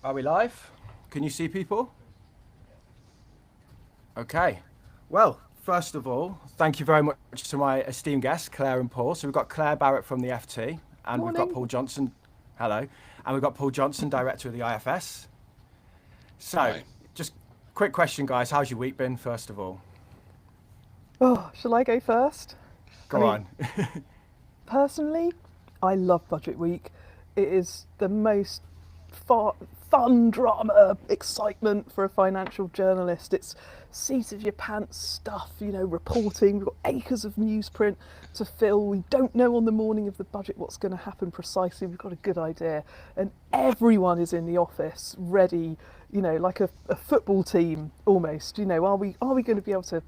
Are we live? Can you see people? Okay. Well, first of all, thank you very much to my esteemed guests, Claire and Paul. So we've got Claire Barrett from the FT, and we've got Morning. Paul Johnson. Hello. And we've got Paul Johnson, Director of the IFS. So, Hi. just quick question, guys. How's your week been, first of all? Oh, shall I go first? I Go mean, on. personally, I love Budget Week. It is the most fun drama excitement for a financial journalist. It's seat of your pants stuff, reporting. We've got acres of newsprint to fill. We don't know on the morning of the budget what's going to happen precisely. We've got a good idea, and everyone is in the office ready. Like a football team almost. Are we going to be able to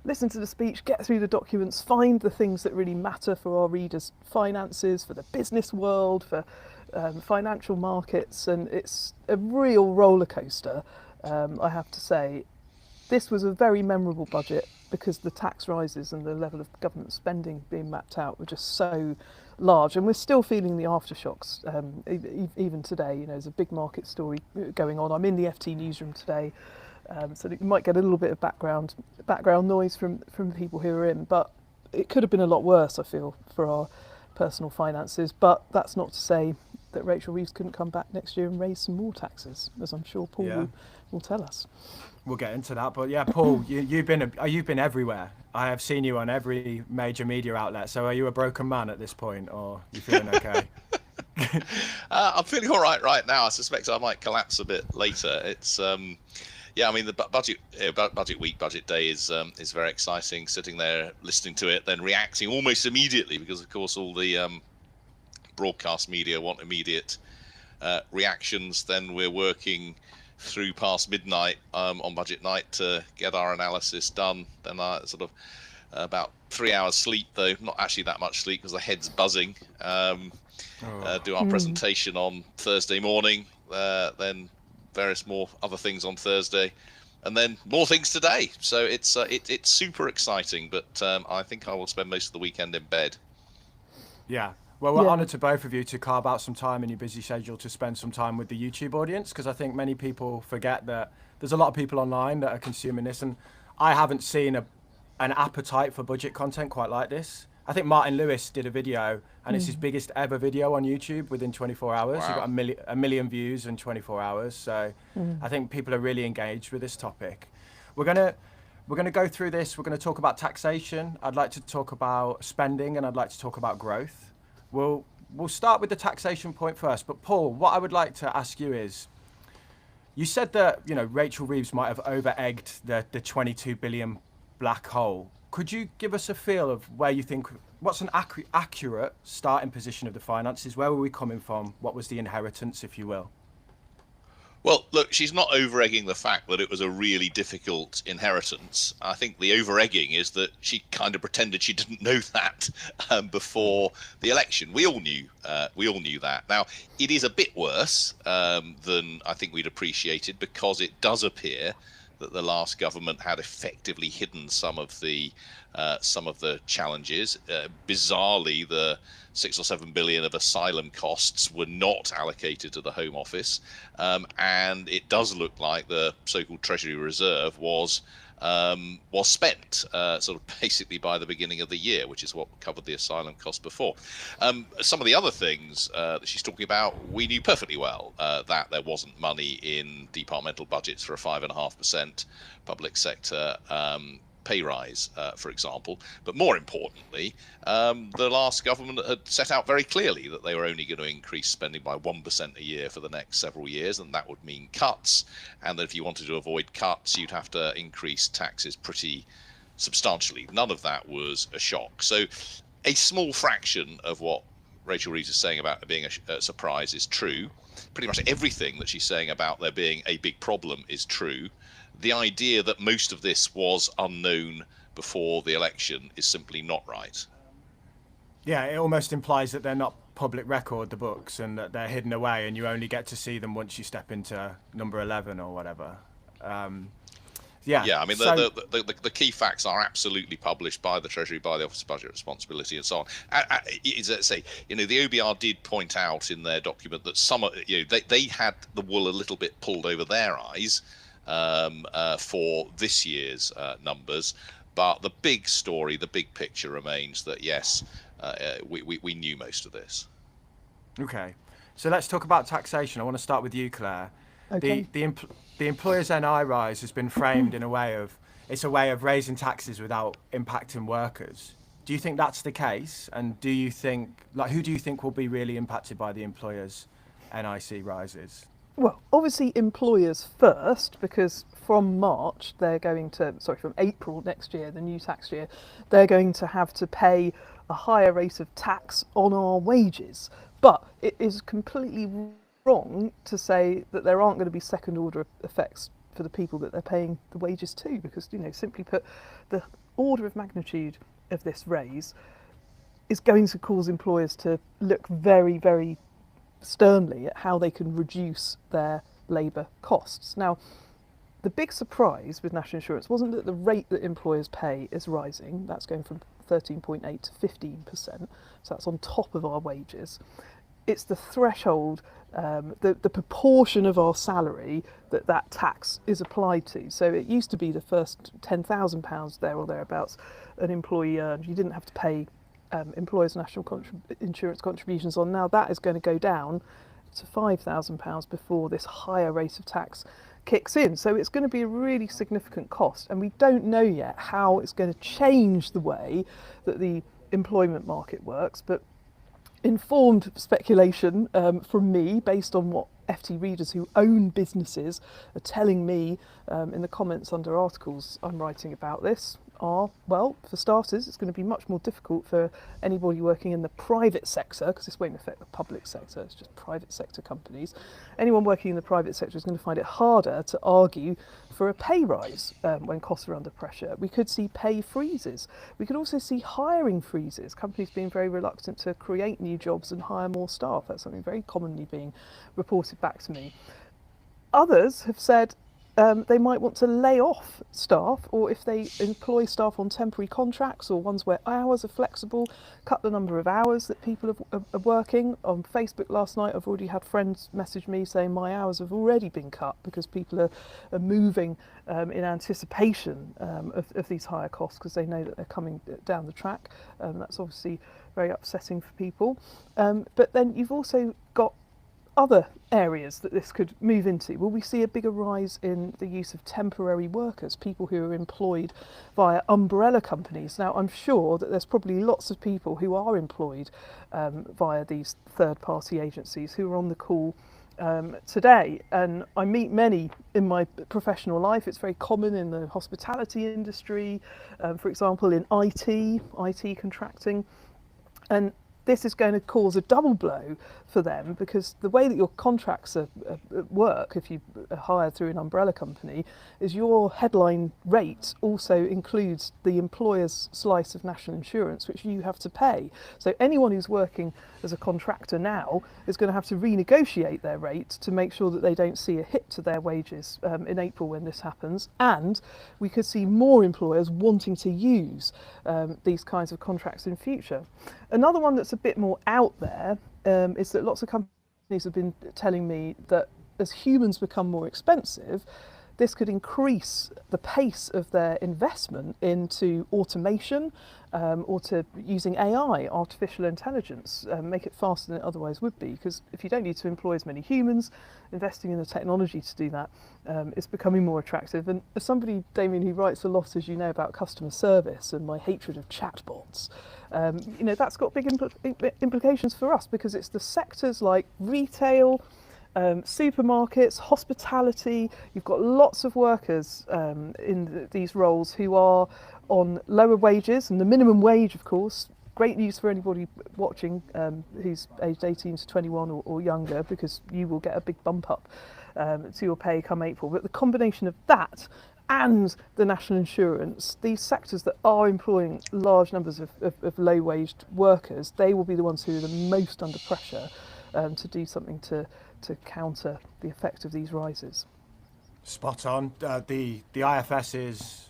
listen to the speech, get through the documents, find the things that really matter for our readers' finances, for the business world, for financial markets, and it's a real roller coaster. I have to say, this was a very memorable budget because the tax rises and the level of government spending being mapped out were just so large, and we're still feeling the aftershocks even today. There's a big market story going on. I'm in the FT newsroom today, so you might get a little bit of background noise from the people who are in, but it could have been a lot worse, I feel, for our personal finances. But that's not to say that Rachel Reeves couldn't come back next year and raise some more taxes, as I'm sure Paul will tell us. We'll get into that, but yeah, Paul, you've been everywhere. I have seen you on every major media outlet. So are you a broken man at this point, or you feeling okay? I'm feeling all right now. I suspect I might collapse a bit later. It's yeah, I mean the budget week, budget day is very exciting. Sitting there listening to it, then reacting almost immediately, because of course all the broadcast media want immediate reactions. Then we're working through past midnight on budget night to get our analysis done. Then I sort of about 3 hours sleep, though not actually that much sleep because the head's buzzing. Do our presentation on Thursday morning, then various more other things on Thursday, and then more things today. So it's super exciting, but I think I will spend most of the weekend in bed. Yeah. Well, we're honoured to both of you to carve out some time in your busy schedule to spend some time with the YouTube audience, because I think many people forget that there's a lot of people online that are consuming this, and I haven't seen an appetite for budget content quite like this. I think Martin Lewis did a video, and it's his biggest ever video on YouTube within 24 hours. Wow. He got a million views in 24 hours. So I think people are really engaged with this topic. We're gonna go through this. We're gonna talk about taxation. I'd like to talk about spending, and I'd like to talk about growth. We'll start with the taxation point first. But Paul, what I would like to ask you is, you said that Rachel Reeves might have over-egged the 22 billion black hole. Could you give us a feel of where you think, what's an accurate starting position of the finances? Where were we coming from? What was the inheritance, if you will? Well, look, she's not over-egging the fact that it was a really difficult inheritance. I think the over-egging is that she kind of pretended she didn't know that before the election. We all knew that. Now, it is a bit worse than I think we'd appreciated, because it does appear that the last government had effectively hidden some of the challenges. Bizarrely, the 6 or 7 billion of asylum costs were not allocated to the Home Office, and it does look like the so-called Treasury Reserve was spent sort of basically by the beginning of the year, which is what covered the asylum cost before. Some of the other things that she's talking about, we knew perfectly well that there wasn't money in departmental budgets for a 5.5% public sector pay rise, for example. But more importantly, the last government had set out very clearly that they were only going to increase spending by 1% a year for the next several years, and that would mean cuts. And that if you wanted to avoid cuts, you'd have to increase taxes pretty substantially. None of that was a shock. So a small fraction of what Rachel Reeves is saying about there being a surprise is true. Pretty much everything that she's saying about there being a big problem is true. The idea that most of this was unknown before the election is simply not right. Yeah, it almost implies that they're not public record, the books, and that they're hidden away, and you only get to see them once you step into number 11 or whatever. Yeah, I mean, the key facts are absolutely published by the Treasury, by the Office of Budget Responsibility, and so on. The OBR did point out in their document that they had the wool a little bit pulled over their eyes for this year's numbers, but the big story, the big picture remains that yes, we knew most of this. Okay, so let's talk about taxation. I want to start with you, Claire. Okay. The employer's NI rise has been framed in a way of raising taxes without impacting workers. Do you think that's the case? And do you think, who do you think will be really impacted by the employer's NIC rises? Well, obviously employers first, because from April next year, the new tax year, they're going to have to pay a higher rate of tax on our wages. But it is completely wrong to say that there aren't going to be second order effects for the people that they're paying the wages to, because, simply put, the order of magnitude of this raise is going to cause employers to look very, very sternly at how they can reduce their labour costs. Now, the big surprise with national insurance wasn't that the rate that employers pay is rising. That's going from 13.8 to 15%, so that's on top of our wages. It's the threshold, the proportion of our salary that tax is applied to. So it used to be the first £10,000 there or thereabouts an employee earned. You didn't have to pay employers' national insurance contributions on. Now that is going to go down to £5,000 before this higher rate of tax kicks in. So it's going to be a really significant cost, and we don't know yet how it's going to change the way that the employment market works, but informed speculation from me, based on what FT readers who own businesses are telling me in the comments under articles I'm writing about this, are, well, for starters, it's going to be much more difficult for anybody working in the private sector, because this won't affect the public sector, it's just private sector companies. Anyone working in the private sector is going to find it harder to argue for a pay rise when costs are under pressure. We could see pay freezes. We could also see hiring freezes, companies being very reluctant to create new jobs and hire more staff. That's something very commonly being reported back to me. Others have said they might want to lay off staff, or if they employ staff on temporary contracts or ones where hours are flexible, cut the number of hours that people are working. On Facebook last night, I've already had friends message me saying my hours have already been cut because people are moving in anticipation of these higher costs, because they know that they're coming down the track. That's obviously very upsetting for people. But then you've also got other areas that this could move into. Will we see a bigger rise in the use of temporary workers, people who are employed via umbrella companies? Now, I'm sure that there's probably lots of people who are employed via these third-party agencies who are on the call today, and I meet many in my professional life. It's very common in the hospitality industry, for example, in IT contracting, and this is going to cause a double blow for them, because the way that your contracts work, if you are hired through an umbrella company, is your headline rate also includes the employer's slice of national insurance, which you have to pay. So anyone who's working as a contractor now is going to have to renegotiate their rate to make sure that they don't see a hit to their wages in April when this happens. And we could see more employers wanting to use these kinds of contracts in future. Another one that's a bit more out there is that lots of companies have been telling me that as humans become more expensive, this could increase the pace of their investment into automation or to using AI, artificial intelligence, make it faster than it otherwise would be. Because if you don't need to employ as many humans, investing in the technology to do that is becoming more attractive. And as somebody, Damien, who writes a lot, as you know, about customer service and my hatred of chatbots, that's got big implications for us, because it's the sectors like retail, supermarkets, hospitality. You've got lots of workers in these roles who are on lower wages, and the minimum wage, of course, great news for anybody watching who's aged 18 to 21 or younger, because you will get a big bump up to your pay come April. But the combination of that and the national insurance, these sectors that are employing large numbers of low-waged workers, they will be the ones who are the most under pressure to do something to counter the effect of these rises. Spot on. The IFS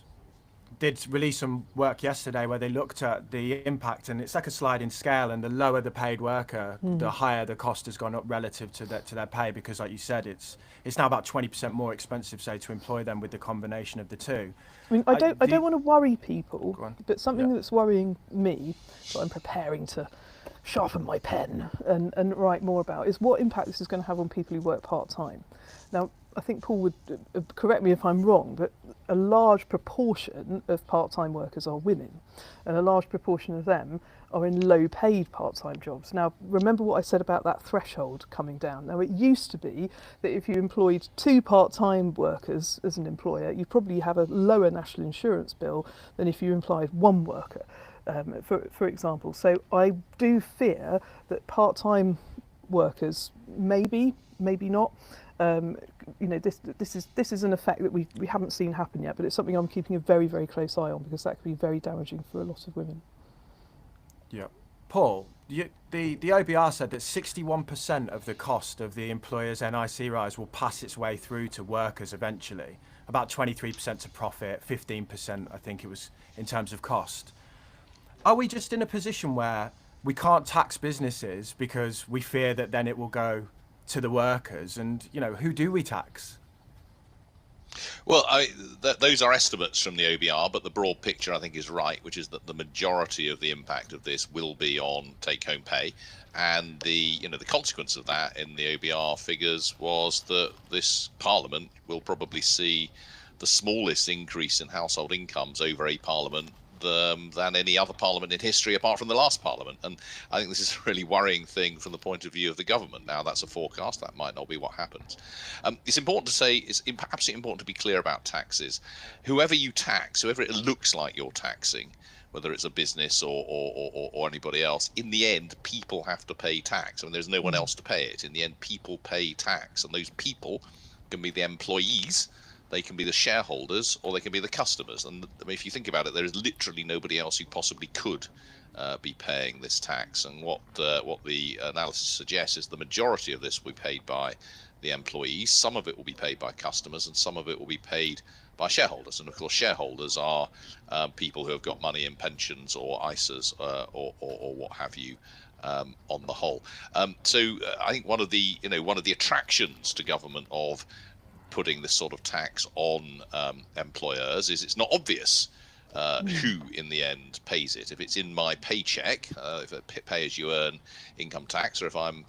did release some work yesterday where they looked at the impact, and it's like a sliding scale, and the lower the paid worker, the higher the cost has gone up relative to their pay, because like you said, it's now about 20% more expensive, say, to employ them with the combination of the two. I mean, I don't want to worry people, but something Yeah. that's worrying me, that I'm preparing to sharpen my pen and write more about, is what impact this is going to have on people who work part-time. Now, I think Paul would correct me if I'm wrong, but a large proportion of part-time workers are women, and a large proportion of them are in low-paid part-time jobs. Now, remember what I said about that threshold coming down. Now, it used to be that if you employed 2 part-time workers as an employer, you'd probably have a lower national insurance bill than if you employed 1 worker, for example. So I do fear that part-time workers, maybe not, this is an effect that we haven't seen happen yet, but it's something I'm keeping a very, very close eye on, because that could be very damaging for a lot of women. Yeah. Paul, the OBR said that 61% of the cost of the employer's NIC rise will pass its way through to workers eventually. About 23% to profit, 15% I think it was in terms of cost. Are we just in a position where we can't tax businesses because we fear that then it will go to the workers, and who do we tax? Well, those are estimates from the OBR, but the broad picture I think is right, which is that the majority of the impact of this will be on take-home pay, and the consequence of that in the OBR figures was that this Parliament will probably see the smallest increase in household incomes over a Parliament than any other Parliament in history apart from the last Parliament. And I think this is a really worrying thing from the point of view of the government. Now, that's a forecast. That might not be what happens. It's important to say, it's absolutely important to be clear about taxes. Whoever you tax, whoever it looks like you're taxing, whether it's a business or anybody else, in the end, people have to pay tax. I mean, there's no one else to pay it. In the end, people pay tax, and those people can be the employees, they can be the shareholders, or they can be the customers. And I mean, if you think about it, there is literally nobody else who possibly could be paying this tax. And what the analysis suggests is the majority of this will be paid by the employees. Some of it will be paid by customers, and some of it will be paid by shareholders. And of course, shareholders are people who have got money in pensions or ISAs or what have you. On the whole, so I think one of the attractions to government of putting this sort of tax on employers is it's not obvious who in the end pays it. If it's in my paycheck, if it pay as you earn income tax, or if I'm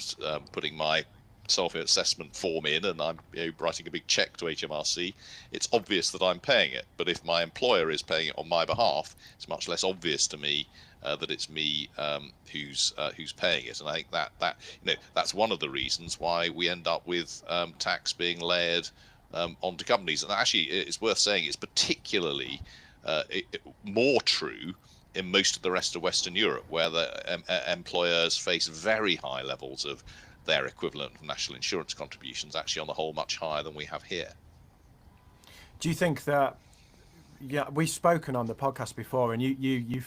putting my self-assessment form in and I'm writing a big check to HMRC, it's obvious that I'm paying it. But if my employer is paying it on my behalf, it's much less obvious to me that it's me who's paying it. And I think that's one of the reasons why we end up with tax being layered onto companies. And actually, it's worth saying it's particularly more true in most of the rest of Western Europe, where the employers face very high levels of their equivalent of national insurance contributions, actually on the whole much higher than we have here. Do you think that, we've spoken on the podcast before, and you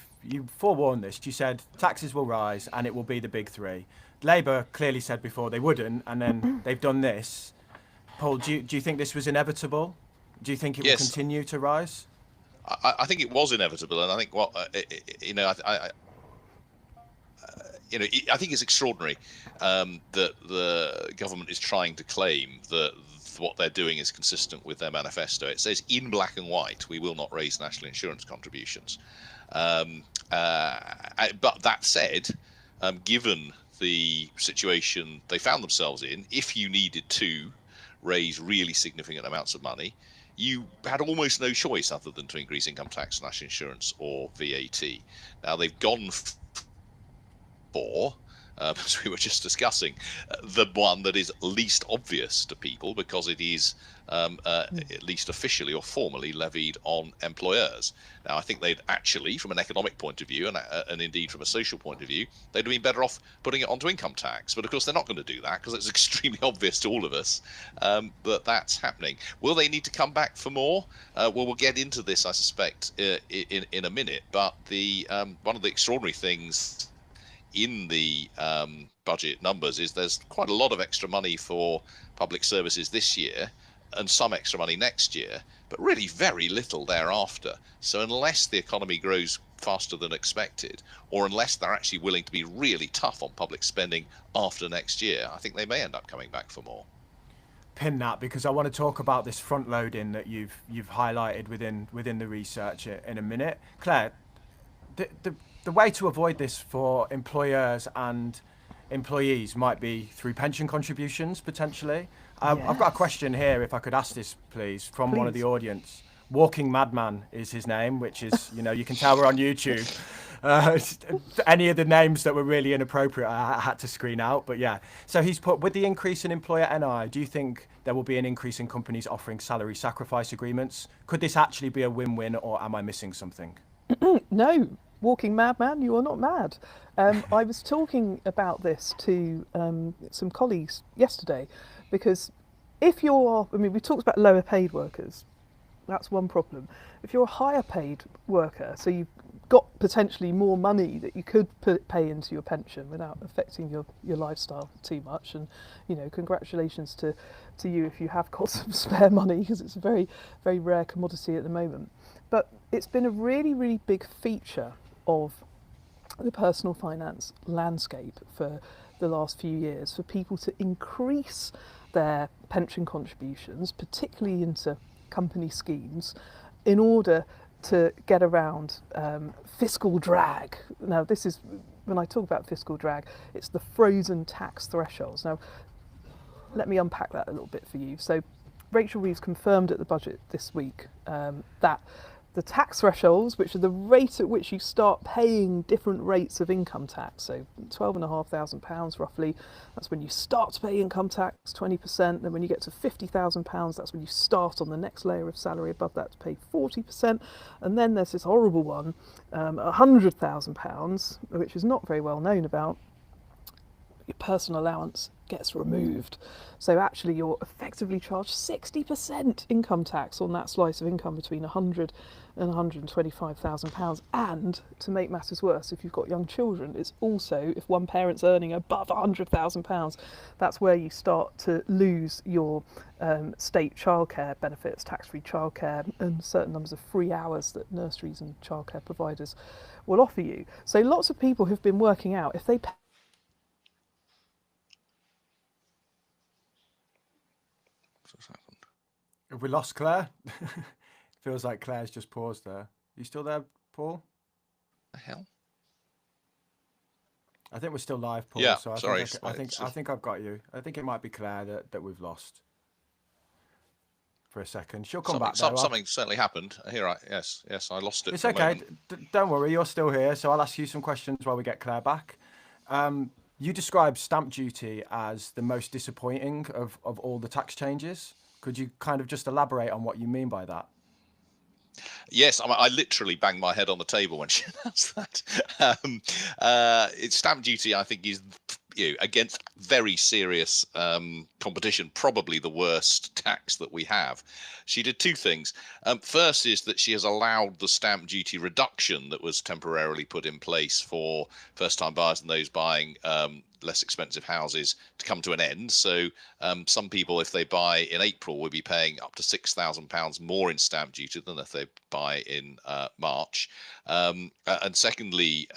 forewarned this. You said taxes will rise and it will be the big 3. Labour clearly said before they wouldn't, and then they've done this. Paul, do you think this was inevitable? Do you think it will continue to rise? I think it was inevitable, and I think I think it's extraordinary that the government is trying to claim that what they're doing is consistent with their manifesto. It says in black and white, we will not raise national insurance contributions. But that said, given the situation they found themselves in, if you needed to raise really significant amounts of money, you had almost no choice other than to increase income tax, national insurance, or VAT. Now they've gone for, as we were just discussing, the one that is least obvious to people, because it is at least officially or formally levied on employers. Now, I think they'd actually, from an economic point of view, and indeed from a social point of view, they'd have been better off putting it onto income tax. But of course, they're not going to do that, because it's extremely obvious to all of us that that's happening. Will they need to come back for more? Well, we'll get into this, I suspect, in a minute. But one of the extraordinary things in the budget numbers is there's quite a lot of extra money for public services this year, and some extra money next year, but really very little thereafter. So unless the economy grows faster than expected, or unless they're actually willing to be really tough on public spending after next year, I think they may end up coming back for more. Pin that, because I want to talk about this front loading that you've highlighted within the research in a minute. Claire, the way to avoid this for employers and employees might be through pension contributions potentially. I've got a question here, if I could ask this please, from one of the audience. Walking Madman is his name, which is, you can tell we're on YouTube. Any of the names that were really inappropriate I had to screen out, but yeah. So he's put, with the increase in employer NI, do you think there will be an increase in companies offering salary sacrifice agreements? Could this actually be a win-win, or am I missing something? No, Walking Madman, you are not mad. I was talking about this to some colleagues yesterday, because if you're, we talked about lower paid workers, that's one problem. If you're a higher paid worker, so you've got potentially more money that you could pay into your pension without affecting your lifestyle too much, and congratulations to you if you have got some spare money, because it's a very, very rare commodity at the moment. But it's been a really, really big feature of the personal finance landscape for the last few years, for people to increase their pension contributions, particularly into company schemes, in order to get around fiscal drag. Now, this is, when I talk about fiscal drag, it's the frozen tax thresholds. Now, let me unpack that a little bit for you. So Rachel Reeves confirmed at the budget this week that the tax thresholds, which are the rate at which you start paying different rates of income tax, so £12,500 roughly, that's when you start to pay income tax, 20%. Then when you get to £50,000, that's when you start on the next layer of salary above that to pay 40%. And then there's this horrible one, £100,000, which is not very well known about. Your personal allowance gets removed. So actually you're effectively charged 60% income tax on that slice of income between £100,000 and £125,000. And to make matters worse, if you've got young children, it's also, if one parent's earning above £100,000, that's where you start to lose your state childcare benefits, tax-free childcare, and certain numbers of free hours that nurseries and childcare providers will offer you. So lots of people have been working out, if they pay Have we lost Claire? Feels like Claire's just paused there. You still there, Paul? The hell? I think we're still live, Paul. Yeah, so sorry. I think I've got you. I think it might be Claire that we've lost for a second. She'll come back. Something certainly happened. Yes, I lost it. It's okay. Don't worry, you're still here. So I'll ask you some questions while we get Claire back. You described stamp duty as the most disappointing of all the tax changes. Could you kind of just elaborate on what you mean by that? Yes, I literally banged my head on the table when she announced that. It's stamp duty, I think, is against very serious competition, probably the worst tax that we have. She did two things. First is that she has allowed the stamp duty reduction that was temporarily put in place for first-time buyers and those buying less expensive houses to come to an end. So some people, if they buy in April, will be paying up to £6,000 more in stamp duty than if they buy in March. And secondly,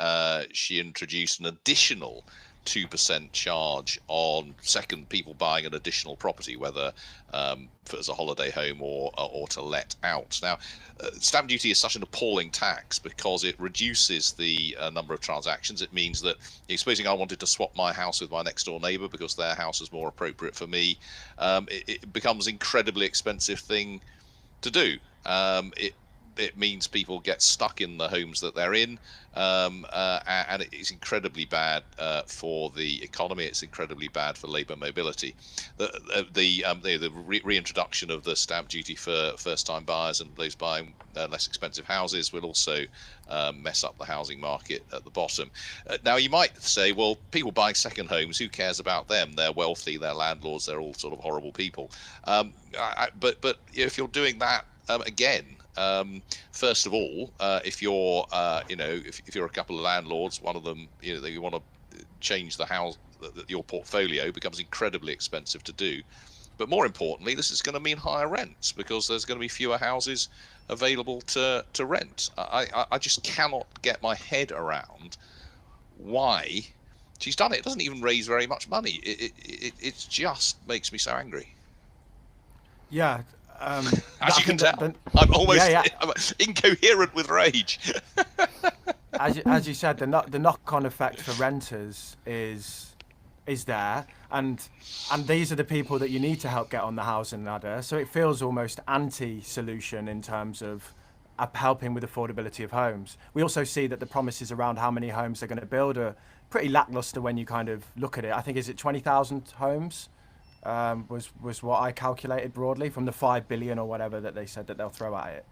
she introduced an additional 2% charge on people buying an additional property, whether as a holiday home or to let out. Now, stamp duty is such an appalling tax because it reduces the number of transactions. It means that, supposing I wanted to swap my house with my next door neighbour because their house is more appropriate for me, it becomes an incredibly expensive thing to do. It means people get stuck in the homes that they're in, and it's incredibly bad for the economy. It's incredibly bad for labour mobility. The reintroduction of the stamp duty for first-time buyers and those buying less expensive houses will also mess up the housing market at the bottom. Now, you might say, well, people buying second homes, who cares about them? They're wealthy, they're landlords, they're all sort of horrible people. But if you're doing that again. First of all, if you're, if you're a couple of landlords, one of them, you want to change the house, your portfolio becomes incredibly expensive to do. But more importantly, this is going to mean higher rents because there's going to be fewer houses available to rent. I just cannot get my head around why she's done it. It doesn't even raise very much money. It just makes me so angry. Yeah. As you can tell, I'm almost I'm incoherent with rage. As you said, the knock-on effect for renters is there, and these are the people that you need to help get on the housing ladder. So it feels almost anti-solution in terms of helping with affordability of homes. We also see that the promises around how many homes they're going to build are pretty lackluster when you kind of look at it. I think, is it 20,000 homes was what I calculated broadly from the 5 billion or whatever that they said that they'll throw at it.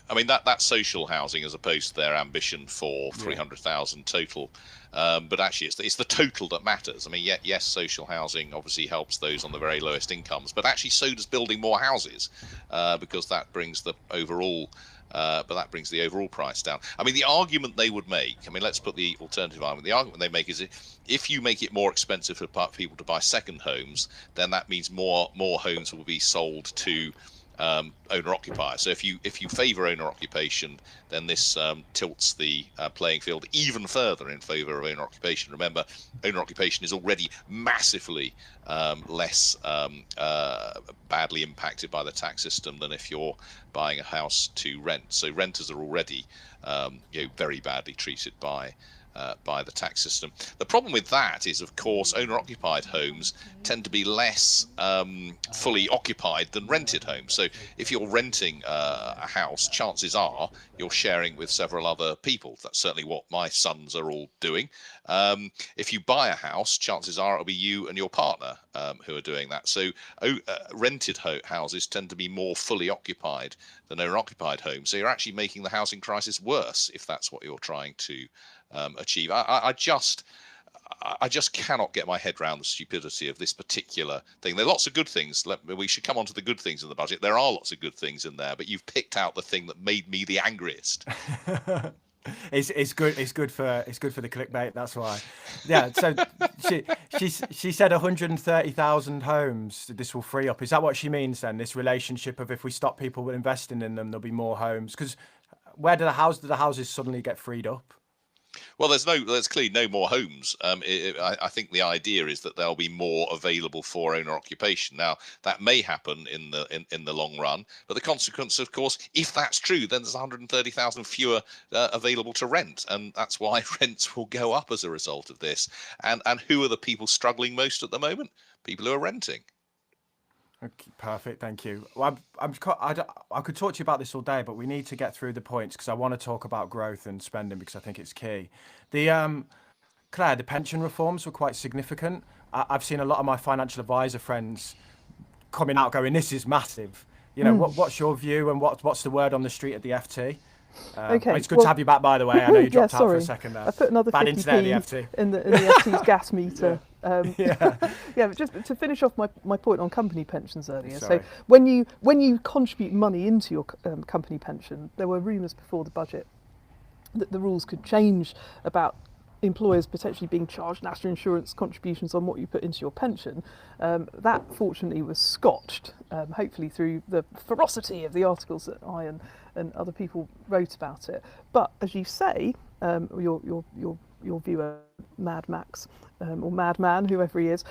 I mean, that's social housing as opposed to their ambition for 300,000 total. But actually, it's the total that matters. I mean, yes, social housing obviously helps those on the very lowest incomes, but actually so does building more houses because that brings the overall price down. I mean, the argument they would make, I mean, let's put the alternative argument. The argument they make is if you make it more expensive for people to buy second homes, then that means more homes will be sold to owner occupier. So if you favour owner occupation, then this tilts the playing field even further in favour of owner occupation. Remember, owner occupation is already massively less badly impacted by the tax system than if you're buying a house to rent. So renters are already very badly treated by the tax system. The problem with that is, of course, owner-occupied homes tend to be less fully occupied than rented homes. So if you're renting a house, chances are you're sharing with several other people. That's certainly what my sons are all doing. If you buy a house, chances are it'll be you and your partner who are doing that. So rented houses tend to be more fully occupied than owner-occupied homes. So you're actually making the housing crisis worse if that's what you're trying to achieve. I just cannot get my head around the stupidity of this particular thing. There are lots of good things. We should come on to the good things in the budget. There are lots of good things in there, but you've picked out the thing that made me the angriest. It's good for the clickbait. That's why. Yeah. So she said 130,000 homes this will free up. Is that what she means then? This relationship of if we stop people investing in them, there'll be more homes. Because where do the houses suddenly get freed up? Well, there's clearly no more homes. I think the idea is that there'll be more available for owner occupation. Now, that may happen in the long run, but the consequence, of course, if that's true, then there's 130,000 fewer available to rent, and that's why rents will go up as a result of this. And who are the people struggling most at the moment? People who are renting. Okay, perfect, thank you. Well, I could talk to you about this all day, but we need to get through the points because I want to talk about growth and spending because I think it's key. Claire, the pension reforms were quite significant. I've seen a lot of my financial advisor friends coming out going, "This is massive." You know, what's your view and what's the word on the street at the FT? Okay, it's good to have you back, by the way. I know you dropped out for a second there. I put another bad 50p internet at the FT. in the FT's gas meter. Yeah. But just to finish off my point on company pensions earlier. Sorry. So when you contribute money into your company pension, there were rumours before the budget that the rules could change about employers potentially being charged national insurance contributions on what you put into your pension. That fortunately was scotched, hopefully through the ferocity of the articles that I and other people wrote about it. But as you say, your viewer, Mad Max, or Madman, whoever he is,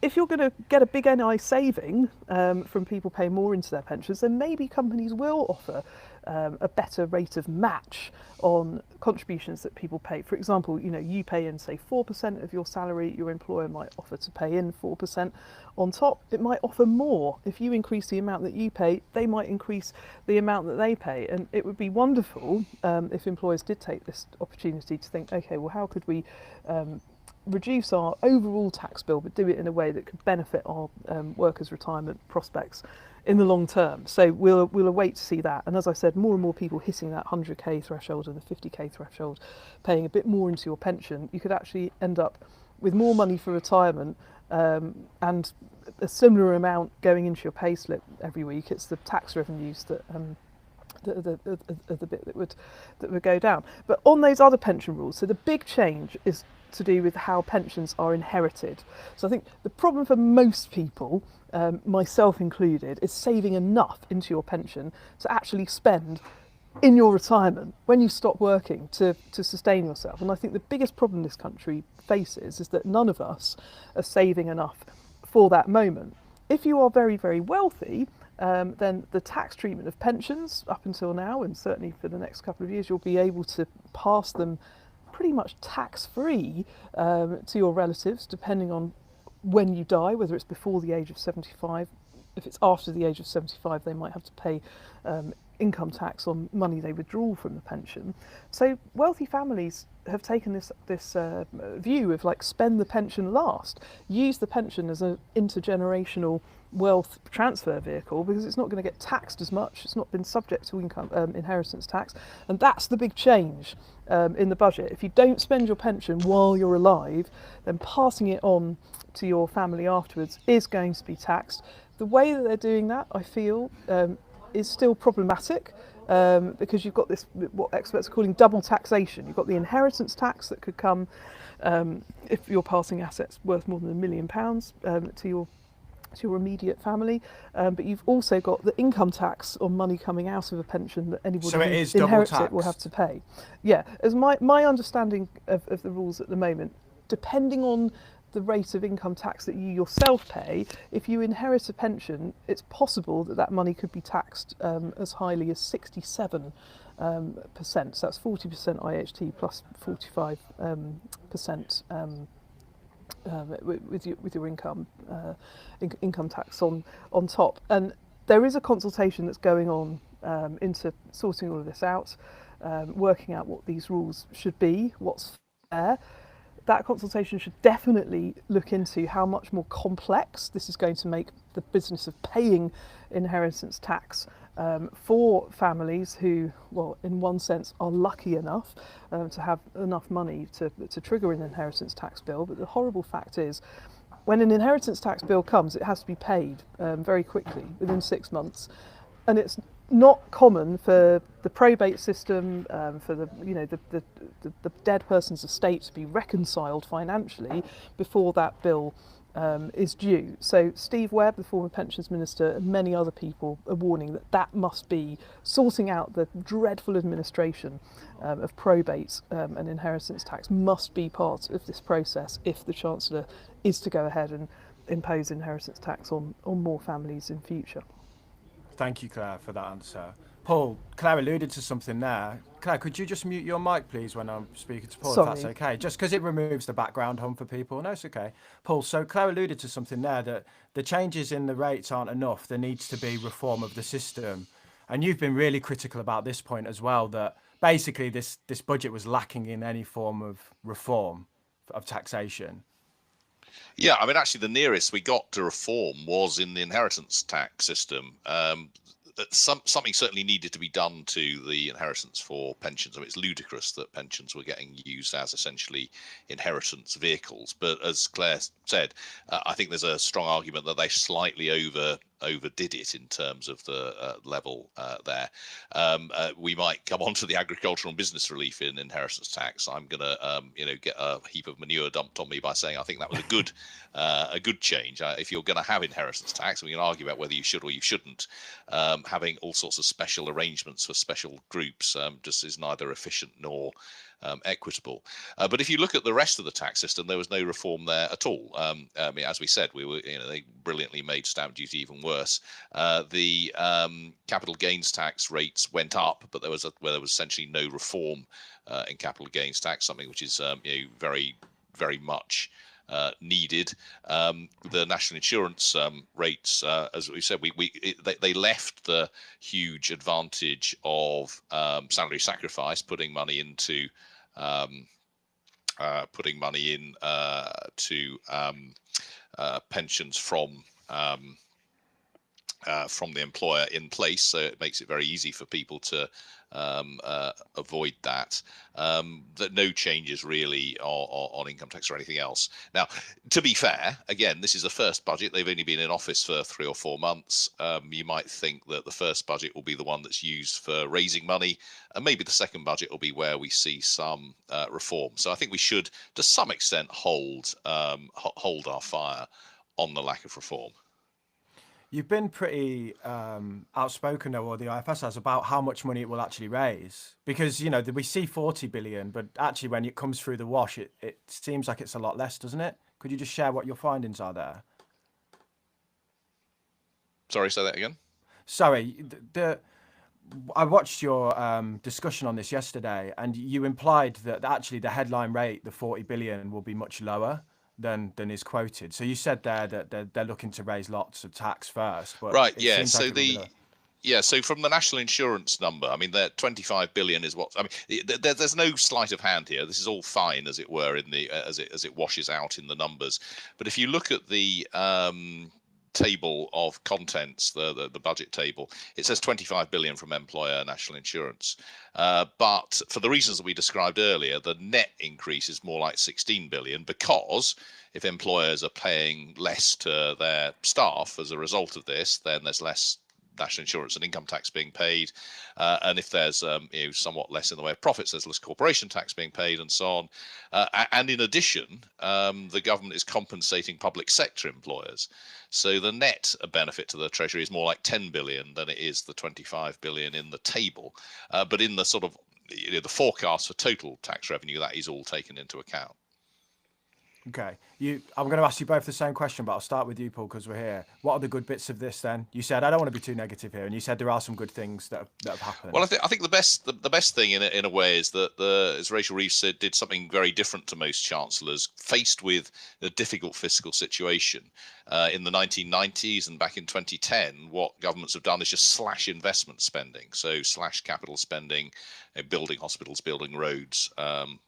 if you're going to get a big NI saving from people paying more into their pensions, then maybe companies will offer a better rate of match on contributions that people pay. For example, you pay in, say, 4% of your salary, your employer might offer to pay in 4%. On top, it might offer more. If you increase the amount that you pay, they might increase the amount that they pay. And it would be wonderful if employers did take this opportunity to think, okay, well, how could we reduce our overall tax bill, but do it in a way that could benefit our workers' retirement prospects in the long term. So we'll await to see that. And as I said, more and more people hitting that 100k threshold and the 50k threshold, paying a bit more into your pension, you could actually end up with more money for retirement and a similar amount going into your pay slip every week. It's the tax revenues that the bit that would go down. But on those other pension rules, so the big change is to do with how pensions are inherited. So I think the problem for most people, myself included, is saving enough into your pension to actually spend in your retirement when you stop working to sustain yourself. And I think the biggest problem this country faces is that none of us are saving enough for that moment. If you are very, very wealthy, then the tax treatment of pensions up until now, and certainly for the next couple of years, you'll be able to pass them pretty much tax-free to your relatives, depending on when you die, whether it's before the age of 75. If it's after the age of 75, they might have to pay income tax on money they withdraw from the pension. So wealthy families have taken this view of like, spend the pension last, use the pension as an intergenerational wealth transfer vehicle, because it's not going to get taxed as much. It's not been subject to income inheritance tax, and that's the big change in the budget. If you don't spend your pension while you're alive, then passing it on to your family afterwards is going to be taxed. The way that they're doing that, I feel, is still problematic, because you've got this, what experts are calling double taxation. You've got the inheritance tax that could come if you're passing assets worth more than £1 million to your immediate family, but you've also got the income tax on money coming out of a pension that anybody So it who is double inherits tax. it will have to pay. Yeah, as my understanding of the rules at the moment, depending on the rate of income tax that you yourself pay, if you inherit a pension, it's possible that that money could be taxed as highly as 67%. So that's 40% IHT plus 45% with your income tax on top. And there is a consultation that's going on into sorting all of this out, working out what these rules should be, what's fair. That consultation should definitely look into how much more complex this is going to make the business of paying inheritance tax for families who, well, in one sense, are lucky enough to have enough money to trigger an inheritance tax bill. But the horrible fact is, when an inheritance tax bill comes, it has to be paid very quickly, within 6 months. And it's not common for the probate system, for the dead person's estate to be reconciled financially before that bill is due. So Steve Webb, the former pensions minister, and many other people are warning that that must be sorting out the dreadful administration of probate and inheritance tax must be part of this process if the Chancellor is to go ahead and impose inheritance tax on more families in future. Thank you, Claire, for that answer. Paul, Claire alluded to something there. Claire, could you just mute your mic, please, when I'm speaking to Paul, Sorry. if that's okay? Just because it removes the background hum for people. No, it's okay. Paul, so Claire alluded to something there, that the changes in the rates aren't enough. There needs to be reform of the system. And you've been really critical about this point as well, that basically this budget was lacking in any form of reform of taxation. Yeah, I mean, actually, the nearest we got to reform was in the inheritance tax system. Something certainly needed to be done to the inheritance for pensions. I mean, it's ludicrous that pensions were getting used as essentially inheritance vehicles. But as Claire said, I think there's a strong argument that they slightly overdid it in terms of the level there. We might come on to the agricultural and business relief in inheritance tax. I'm going to get a heap of manure dumped on me by saying I think that was a good change. If you're going to have inheritance tax, we can argue about whether you should or you shouldn't. Having all sorts of special arrangements for special groups just is neither efficient nor equitable. But if you look at the rest of the tax system, there was no reform there at all. I mean, as we said, they brilliantly made stamp duty even worse. The capital gains tax rates went up, but there was essentially no reform in capital gains tax, something which is very, very much needed. The national insurance rates, as we said, they left the huge advantage of salary sacrifice, putting money into pensions from from the employer in place, so it makes it very easy for people to avoid that. That no changes really on income tax or anything else. Now, to be fair, again, this is the first budget. They've only been in office for 3 or 4 months. You might think that the first budget will be the one that's used for raising money, and maybe the second budget will be where we see some reform. So I think we should, to some extent, hold our fire on the lack of reform. You've been pretty outspoken, though, or the IFS has, about how much money it will actually raise. Because, you know, we see 40 billion, but actually when it comes through the wash, it seems like it's a lot less, doesn't it? Could you just share what your findings are there? Sorry, say that again? Sorry, I watched your discussion on this yesterday, and you implied that actually the headline rate, the 40 billion, will be much lower than is quoted. So you said there that they're looking to raise lots of tax first, but right, it yeah. seems So like so from the national insurance number, I mean, the 25 billion is what I mean. There's no sleight of hand here. This is all fine, as it were, in the as it washes out in the numbers. But if you look at the table of contents, the budget table, it says 25 billion from employer national insurance, but for the reasons that we described earlier, the net increase is more like 16 billion, because if employers are paying less to their staff as a result of this, then there's less national insurance and income tax being paid, and if there's somewhat less in the way of profits, there's less corporation tax being paid, and so on. And in addition, the government is compensating public sector employers, so the net benefit to the Treasury is more like 10 billion than it is the 25 billion in the table. But in the sort of the forecast for total tax revenue, that is all taken into account. Okay. I'm going to ask you both the same question, but I'll start with you, Paul, because we're here. What are the good bits of this then? You said, I don't want to be too negative here, and you said there are some good things that have happened. Well, I think the best thing in a way is that as Rachel Reeves said, did something very different to most chancellors, faced with a difficult fiscal situation. In the 1990s and back in 2010, what governments have done is just slash investment spending. So slash capital spending, building hospitals, building roads,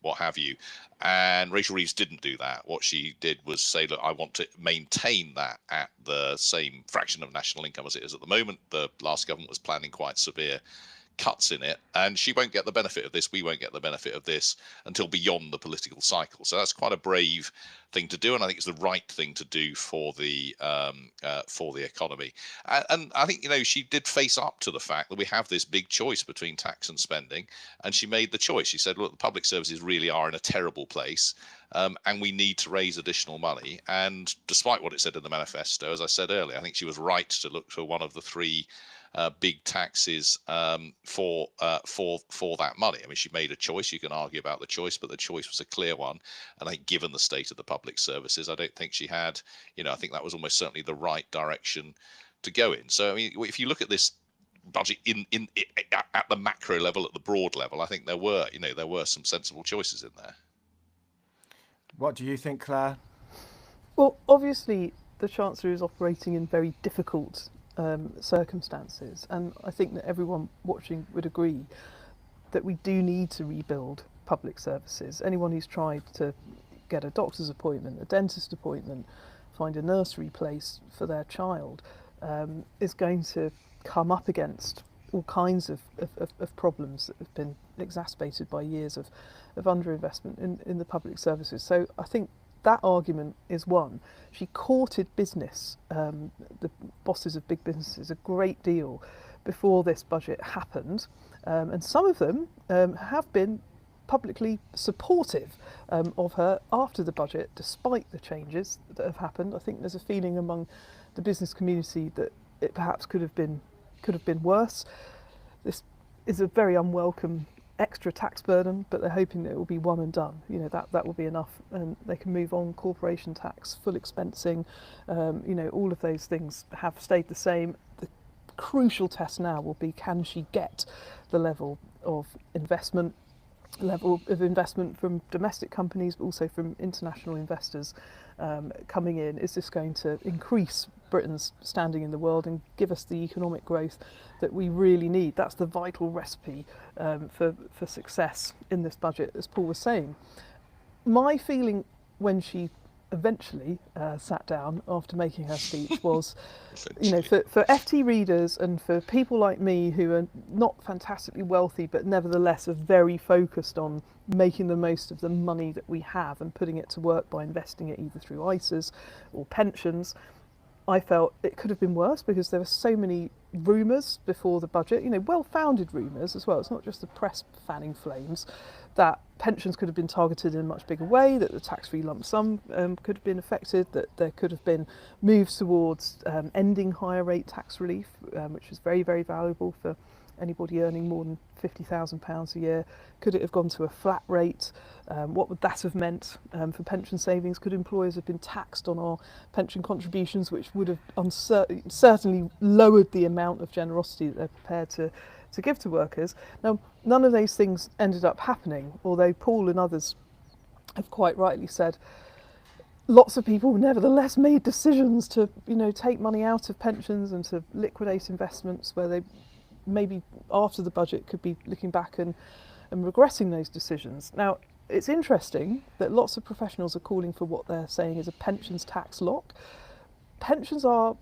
what have you. And Rachel Reeves didn't do that. What she did was say, look, I want to maintain that at the same fraction of national income as it is at the moment. The last government was planning quite severe cuts in it, and she won't get the benefit of this. We won't get the benefit of this until beyond the political cycle. So that's quite a brave thing to do, and I think it's the right thing to do for the economy. And I think she did face up to the fact that we have this big choice between tax and spending, and she made the choice. She said, look, the public services really are in a terrible place, and we need to raise additional money. And despite what it said in the manifesto, as I said earlier, I think she was right to look for one of the three big taxes for that money. I mean, she made a choice. You can argue about the choice, but the choice was a clear one. And I think, given the state of the public services, I don't think she had. I think that was almost certainly the right direction to go in. So, I mean, if you look at this budget at the macro level, at the broad level, I think there were some sensible choices in there. What do you think, Claire? Well, obviously, the Chancellor is operating in very difficult circumstances, and I think that everyone watching would agree that we do need to rebuild public services. Anyone who's tried to get a doctor's appointment, a dentist appointment, find a nursery place for their child is going to come up against all kinds of problems that have been exacerbated by years of underinvestment in the public services. So I think that argument is one. She courted business, the bosses of big businesses, a great deal before this budget happened, and some of them have been publicly supportive of her after the budget, despite the changes that have happened. I think there's a feeling among the business community that it perhaps could have been worse. This is a very unwelcome extra tax burden, but they're hoping that it will be one and done. That will be enough, and they can move on. Corporation tax, full expensing, all of those things have stayed the same. The crucial test now will be, can she get the level of investment from domestic companies, but also from international investors coming in? Is this going to increase Britain's standing in the world and give us the economic growth that we really need? That's the vital recipe for success in this budget, as Paul was saying. My feeling when she eventually sat down after making her speech was, for FT readers and for people like me who are not fantastically wealthy but nevertheless are very focused on making the most of the money that we have and putting it to work by investing it either through ISAs or pensions, I felt it could have been worse because there were so many rumours before the budget, well-founded rumours as well. It's not just the press fanning flames, that pensions could have been targeted in a much bigger way, that the tax-free lump sum could have been affected, that there could have been moves towards ending higher rate tax relief, which is very, very valuable for anybody earning more than £50,000 a year. Could it have gone to a flat rate? What would that have meant for pension savings? Could employers have been taxed on our pension contributions, which would have certainly lowered the amount of generosity that they're prepared to give to workers? Now, none of those things ended up happening, although Paul and others have quite rightly said lots of people nevertheless made decisions to, take money out of pensions and to liquidate investments where they maybe after the budget could be looking back and regretting those decisions. Now, it's interesting that lots of professionals are calling for what they're saying is a pensions tax lock. Pensions are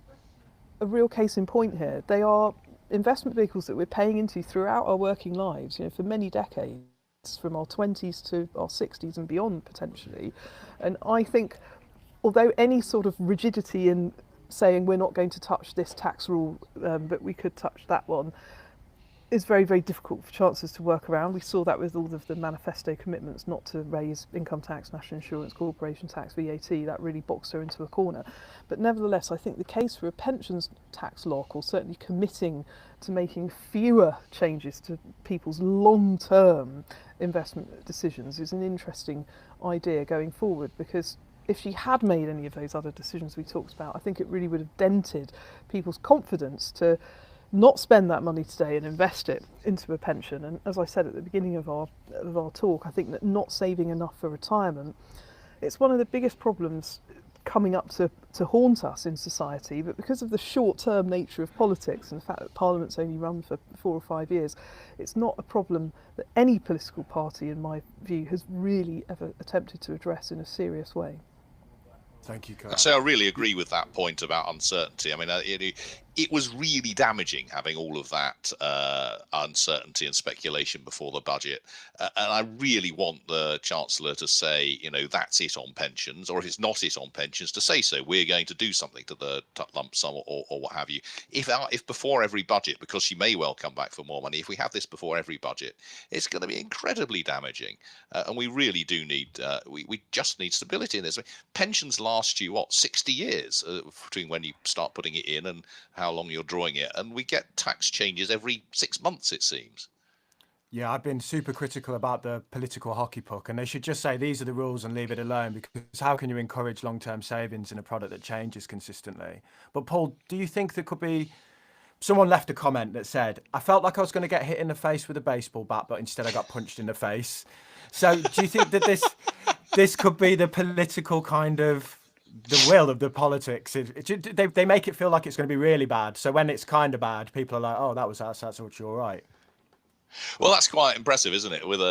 a real case in point here. They are investment vehicles that we're paying into throughout our working lives, for many decades, from our 20s to our 60s and beyond potentially. And I think, although any sort of rigidity in saying we're not going to touch this tax rule, but we could touch that one, is very, very difficult for chancellors to work around. We saw that with all of the manifesto commitments not to raise income tax, national insurance, corporation tax, VAT. That really boxed her into a corner. But nevertheless, I think the case for a pensions tax lock, or certainly committing to making fewer changes to people's long-term investment decisions, is an interesting idea going forward, because if she had made any of those other decisions we talked about, I think it really would have dented people's confidence to not spend that money today and invest it into a pension. And as I said at the beginning of our talk, I think that not saving enough for retirement, it's one of the biggest problems coming up to haunt us in society. But because of the short-term nature of politics and the fact that Parliament's only run for 4 or 5 years, it's not a problem that any political party, in my view, has really ever attempted to address in a serious way. Thank you, Claer. So I really agree with that point about uncertainty. I mean, it was really damaging having all of that uncertainty and speculation before the budget. And I really want the Chancellor to say, that's it on pensions, or if it's not it on pensions, to say so. We're going to do something to the lump sum or what have you. If before every budget, because she may well come back for more money, if we have this before every budget, it's going to be incredibly damaging. And we really do need, we just need stability in this. Pensions last you, 60 years between when you start putting it in and how long you're drawing it, and we get tax changes every 6 months, it seems. Yeah, I've been super critical about the political hockey puck, and they should just say these are the rules and leave it alone, because how can you encourage long-term savings in a product that changes consistently? But Paul, do you think there could be... Someone left a comment that said, I felt like I was going to get hit in the face with a baseball bat, but instead I got punched in the face. So do you think that this could be the political kind of the will of the politics? They make it feel like it's going to be really bad. So when it's kind of bad, people are like, oh, that's actually all right. Well, that's quite impressive, isn't it? With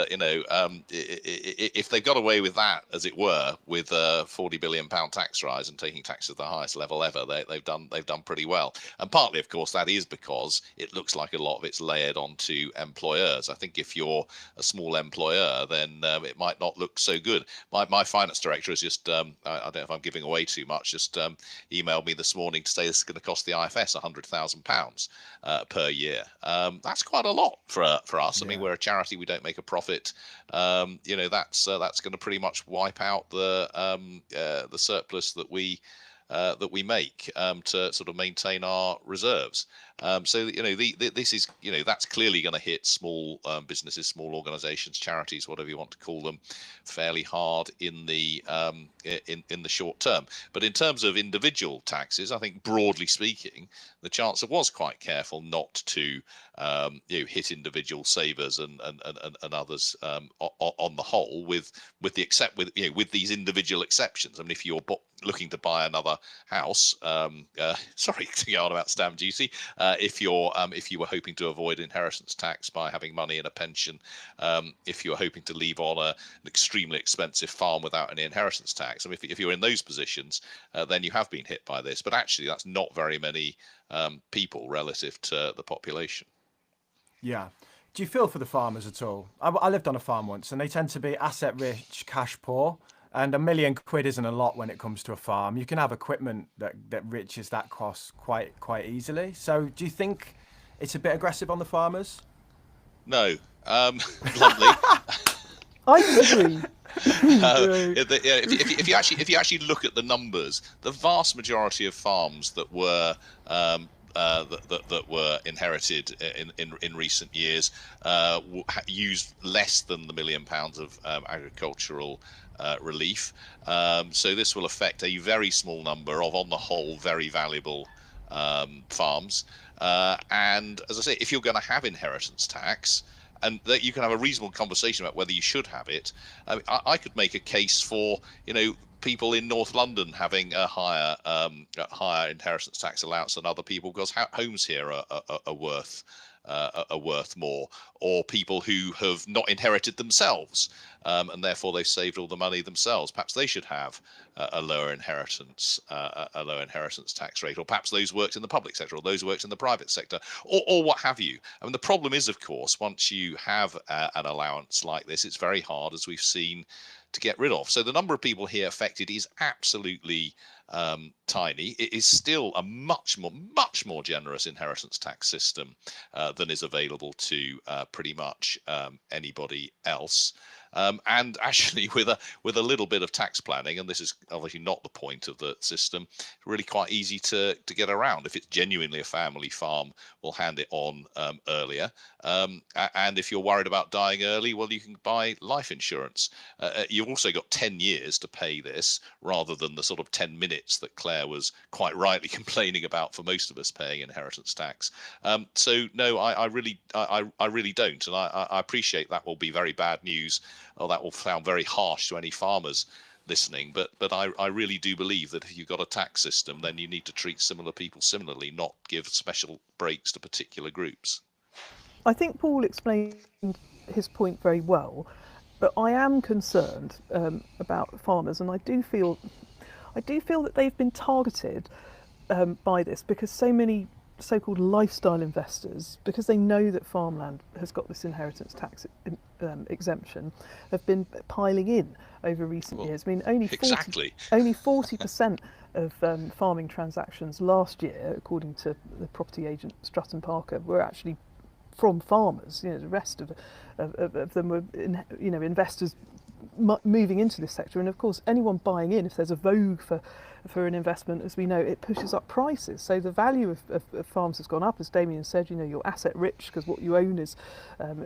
if they got away with that, as it were, with a £40 billion tax rise and taking tax at the highest level ever, they've done pretty well. And partly, of course, that is because it looks like a lot of it's layered onto employers. I think if you're a small employer, then it might not look so good. My finance director has just, I don't know if I'm giving away too much, just emailed me this morning to say this is going to cost the IFS £100,000 per year. That's quite a lot for us. I mean, we're a charity; we don't make a profit. That's going to pretty much wipe out the surplus that we make to sort of maintain our reserves. This is that's clearly going to hit small businesses, small organisations, charities, whatever you want to call them, fairly hard in the short term. But in terms of individual taxes, I think broadly speaking, the Chancellor was quite careful not to hit individual savers and others on the whole, with these individual exceptions. I mean, if you're looking to buy another house, sorry to go on about stamp duty, if you were hoping to avoid inheritance tax by having money in a pension, if you were hoping to leave on an extremely expensive farm without any inheritance tax. I mean, if you're in those positions, then you have been hit by this. But actually, that's not very many people relative to the population. Yeah. Do you feel for the farmers at all? I lived on a farm once, and they tend to be asset rich, cash poor. And £1 million isn't a lot when it comes to a farm. You can have equipment that reaches that cost quite easily. So do you think it's a bit aggressive on the farmers? No. Bluntly. I agree. If you actually look at the numbers, the vast majority of farms that were that were inherited in recent years used less than the £1 million of agricultural relief. So this will affect a very small number of, on the whole, very valuable farms. And as I say, if you're going to have inheritance tax, and that you can have a reasonable conversation about whether you should have it. I could make a case for, people in North London having a higher inheritance tax allowance than other people, because homes here are worth more, or people who have not inherited themselves, and therefore they've saved all the money themselves. Perhaps they should have a lower inheritance tax rate, or perhaps those worked in the public sector, or those worked in the private sector, or what have you. I mean, the problem is, of course, once you have an allowance like this, it's very hard, as we've seen, to get rid of. So the number of people here affected is absolutely tiny. It is still a much more generous inheritance tax system than is available to pretty much anybody else. And actually, with a little bit of tax planning, and this is obviously not the point of the system, really quite easy to get around. If it's genuinely a family farm, we'll hand it on earlier. And if you're worried about dying early, well, you can buy life insurance. You've also got 10 years to pay this, rather than the sort of 10 minutes that Claer was quite rightly complaining about for most of us paying inheritance tax. So no, I really don't, and I appreciate that will be very bad news, or that will sound very harsh to any farmers listening, but I really do believe that if you've got a tax system, then you need to treat similar people similarly, not give special breaks to particular groups. I think Paul explained his point very well, but I am concerned about farmers, and I do feel that they've been targeted by this, because so many so-called lifestyle investors, because they know that farmland has got this inheritance tax exemption, have been piling in over recent years. I mean, only 40% of farming transactions last year, according to the property agent Stratton Parker, were actually from farmers. The rest of them were investors moving into this sector. And of course, anyone buying in, if there's a vogue for an investment, as we know, it pushes up prices. So the value of farms has gone up, as Damien said. You're asset rich because what you own is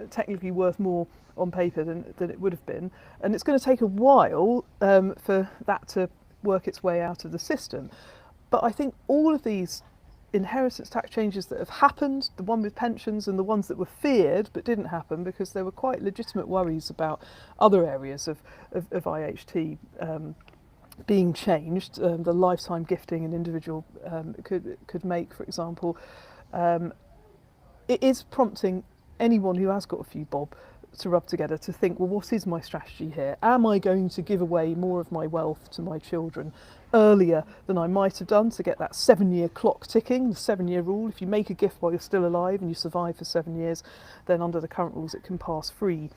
technically worth more on paper than it would have been, and it's going to take a while for that to work its way out of the system. But I think all of these inheritance tax changes that have happened, the one with pensions and the ones that were feared but didn't happen because there were quite legitimate worries about other areas of IHT being changed, the lifetime gifting an individual could make, for example, it is prompting anyone who has got a few bob to rub together to think, well, what is my strategy here? Am I going to give away more of my wealth to my children earlier than I might have done to get that 7-year clock ticking, the 7-year rule? If you make a gift while you're still alive and you survive for 7 years, then under the current rules it can pass free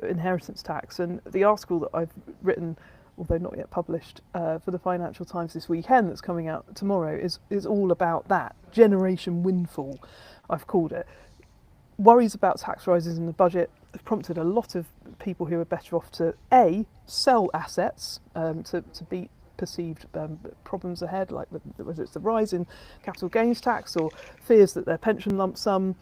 inheritance tax. And the article that I've written, although not yet published, for the Financial Times this weekend, that's coming out tomorrow, is all about that generation windfall, I've called it. Worries about tax rises in the budget have prompted a lot of people who are better off to sell assets to beat perceived problems ahead, like whether it's the rise in capital gains tax or fears that their pension lump sum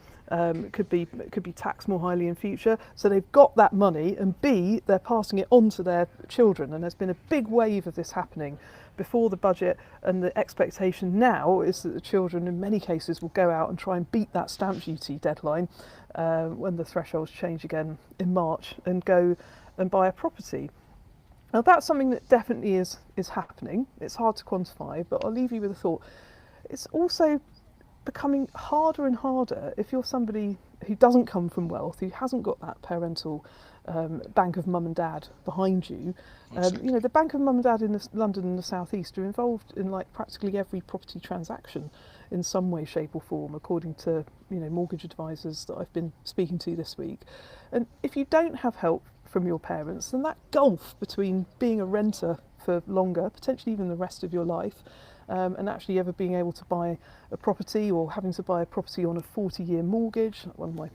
could be taxed more highly in future. So they've got that money, and B, they're passing it on to their children. And there's been a big wave of this happening before the budget, and the expectation now is that the children in many cases will go out and try and beat that stamp duty deadline when the thresholds change again in March, and go and buy a property. Now that's something that definitely is happening. It's hard to quantify, but I'll leave you with a thought. It's also becoming harder and harder if you're somebody who doesn't come from wealth, who hasn't got that parental bank of mum and dad behind you. You know, the bank of mum and dad in London and the South East are involved in like practically every property transaction in some way, shape or form, according to, you know, mortgage advisors that I've been speaking to this week. And if you don't have help from your parents, then that gulf between being a renter for longer, potentially even the rest of your life, and actually ever being able to buy a property, or having to buy a property on a 40-year mortgage, like one of my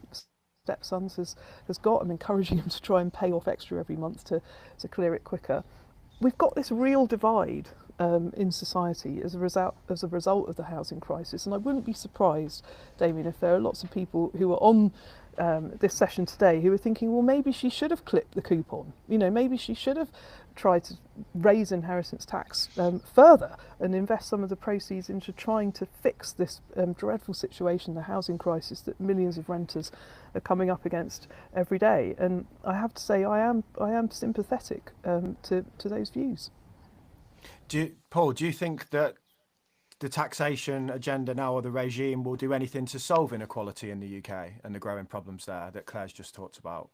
stepsons has got. I'm encouraging him to try and pay off extra every month to clear it quicker. We've got this real divide in society as a result of the housing crisis, and I wouldn't be surprised, Damien, if there are lots of people who are on this session today who are thinking, well, maybe she should have clipped the coupon. You know, maybe she should have tried to raise inheritance tax further and invest some of the proceeds into trying to fix this dreadful situation, the housing crisis that millions of renters are coming up against every day. And I have to say, I am sympathetic to those views. Paul, do you think that the taxation agenda now, or the regime, will do anything to solve inequality in the UK and the growing problems there that Claire's just talked about?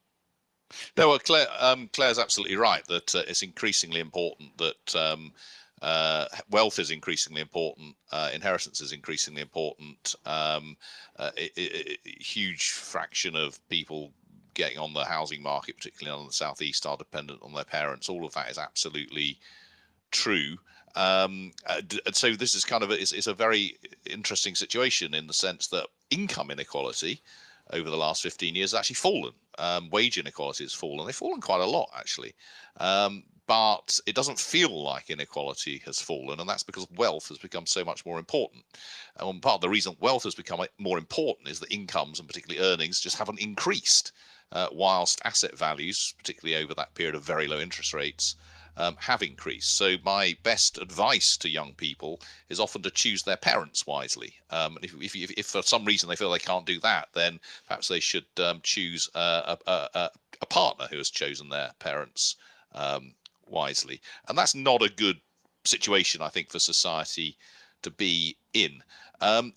No, well, Claire's absolutely right that it's increasingly important that wealth is increasingly important, inheritance is increasingly important. A huge fraction of people getting on the housing market, particularly on the South East, are dependent on their parents. All of that is absolutely true. So this is kind of it's a very interesting situation in the sense that income inequality over the last 15 years has actually fallen. Wage inequality has fallen. They've fallen quite a lot, actually. But it doesn't feel like inequality has fallen, and that's because wealth has become so much more important. And part of the reason wealth has become more important is that incomes, and particularly earnings, just haven't increased, whilst asset values, particularly over that period of very low interest rates, have increased. So my best advice to young people is often to choose their parents wisely. If for some reason they feel they can't do that, then perhaps they should choose a partner who has chosen their parents wisely. And that's not a good situation, I think, for society to be in.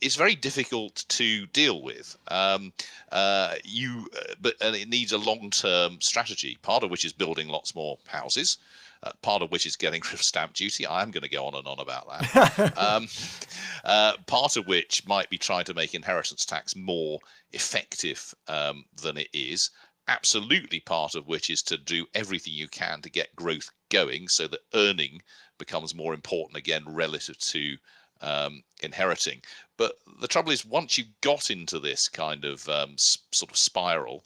It's very difficult to deal with. But it needs a long-term strategy, part of which is building lots more houses. Part of which is getting rid of stamp duty. I'm going to go on and on about that. Part of which might be trying to make inheritance tax more effective than it is. Absolutely part of which is to do everything you can to get growth going so that earning becomes more important again relative to inheriting. But the trouble is, once you got into this kind of sort of spiral,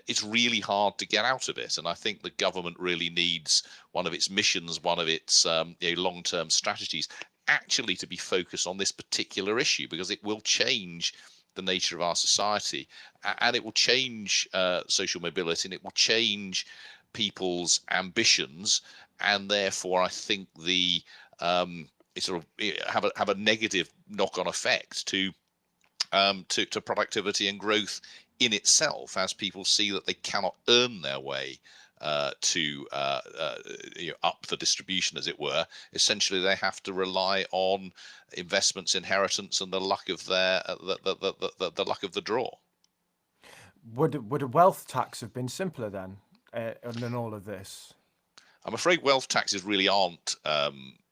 it's really hard to get out of it. And I think the government really needs one of its missions, one of its long-term strategies, actually to be focused on this particular issue, because it will change the nature of our society, and it will change social mobility, and it will change people's ambitions, and therefore I think it sort of have a negative knock-on effect to productivity and growth in itself, as people see that they cannot earn their way to up the distribution, as it were. Essentially, they have to rely on investments, inheritance, and the luck of the luck of the draw. Would a wealth tax have been simpler then than all of this? I'm afraid wealth taxes really aren't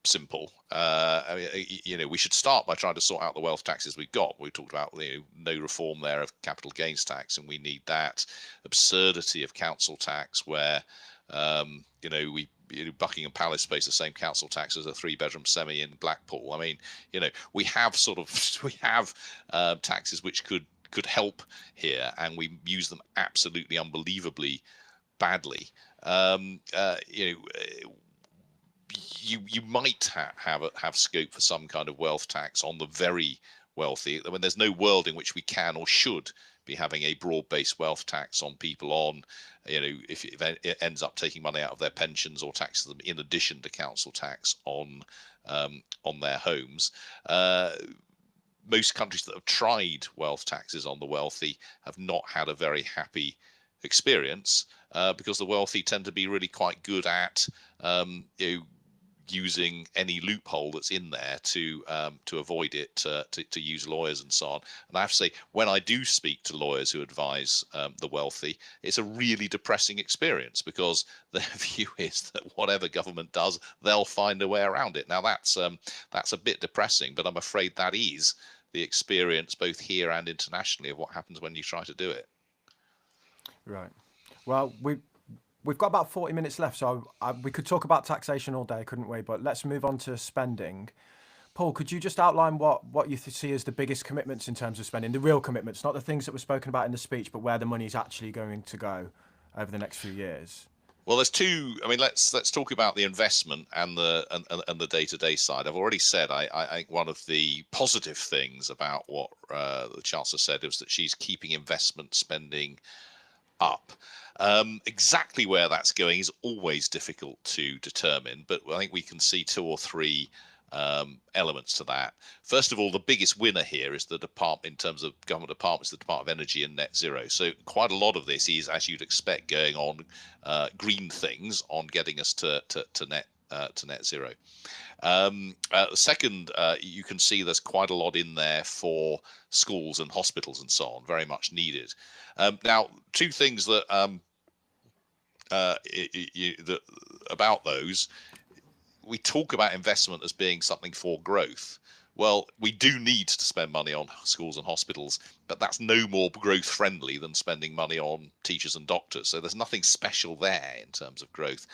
simple. We should start by trying to sort out the wealth taxes we've got. We talked about no reform there of capital gains tax, and we need that absurdity of council tax where Buckingham Palace pays the same council tax as a 3-bedroom semi in Blackpool. I mean, we have taxes which could help here, and we use them absolutely unbelievably badly. You might have scope for some kind of wealth tax on the very wealthy. I mean, there's no world in which we can or should be having a broad-based wealth tax on people on, if it ends up taking money out of their pensions, or taxes them in addition to council tax on their homes. Most countries that have tried wealth taxes on the wealthy have not had a very happy experience, because the wealthy tend to be really quite good at using any loophole that's in there to avoid it, to use lawyers and so on. And I have to say, when I do speak to lawyers who advise the wealthy, it's a really depressing experience, because their view is that whatever government does, they'll find a way around it. Now that's a bit depressing, but I'm afraid that is the experience both here and internationally of what happens when you try to do it. Right. Well, we've got about 40 minutes left, so we could talk about taxation all day, couldn't we? But let's move on to spending. Paul, could you just outline what you see as the biggest commitments in terms of spending, the real commitments, not the things that were spoken about in the speech, but where the money is actually going to go over the next few years? Well, there's two. I mean, let's talk about the investment and the day-to-day side. I've already said I think one of the positive things about what the Chancellor said was that she's keeping investment spending up. Exactly where that's going is always difficult to determine, but I think we can see two or three elements to that. First of all, the biggest winner here is the department, in terms of government departments, the Department of Energy and Net Zero. So quite a lot of this is, as you'd expect, going on green things, on getting us to net zero. Second, you can see there's quite a lot in there for schools and hospitals and so on, very much needed. Now, two things that about those. We talk about investment as being something for growth. Well, we do need to spend money on schools and hospitals, but that's no more growth friendly than spending money on teachers and doctors. So there's nothing special there in terms of growth.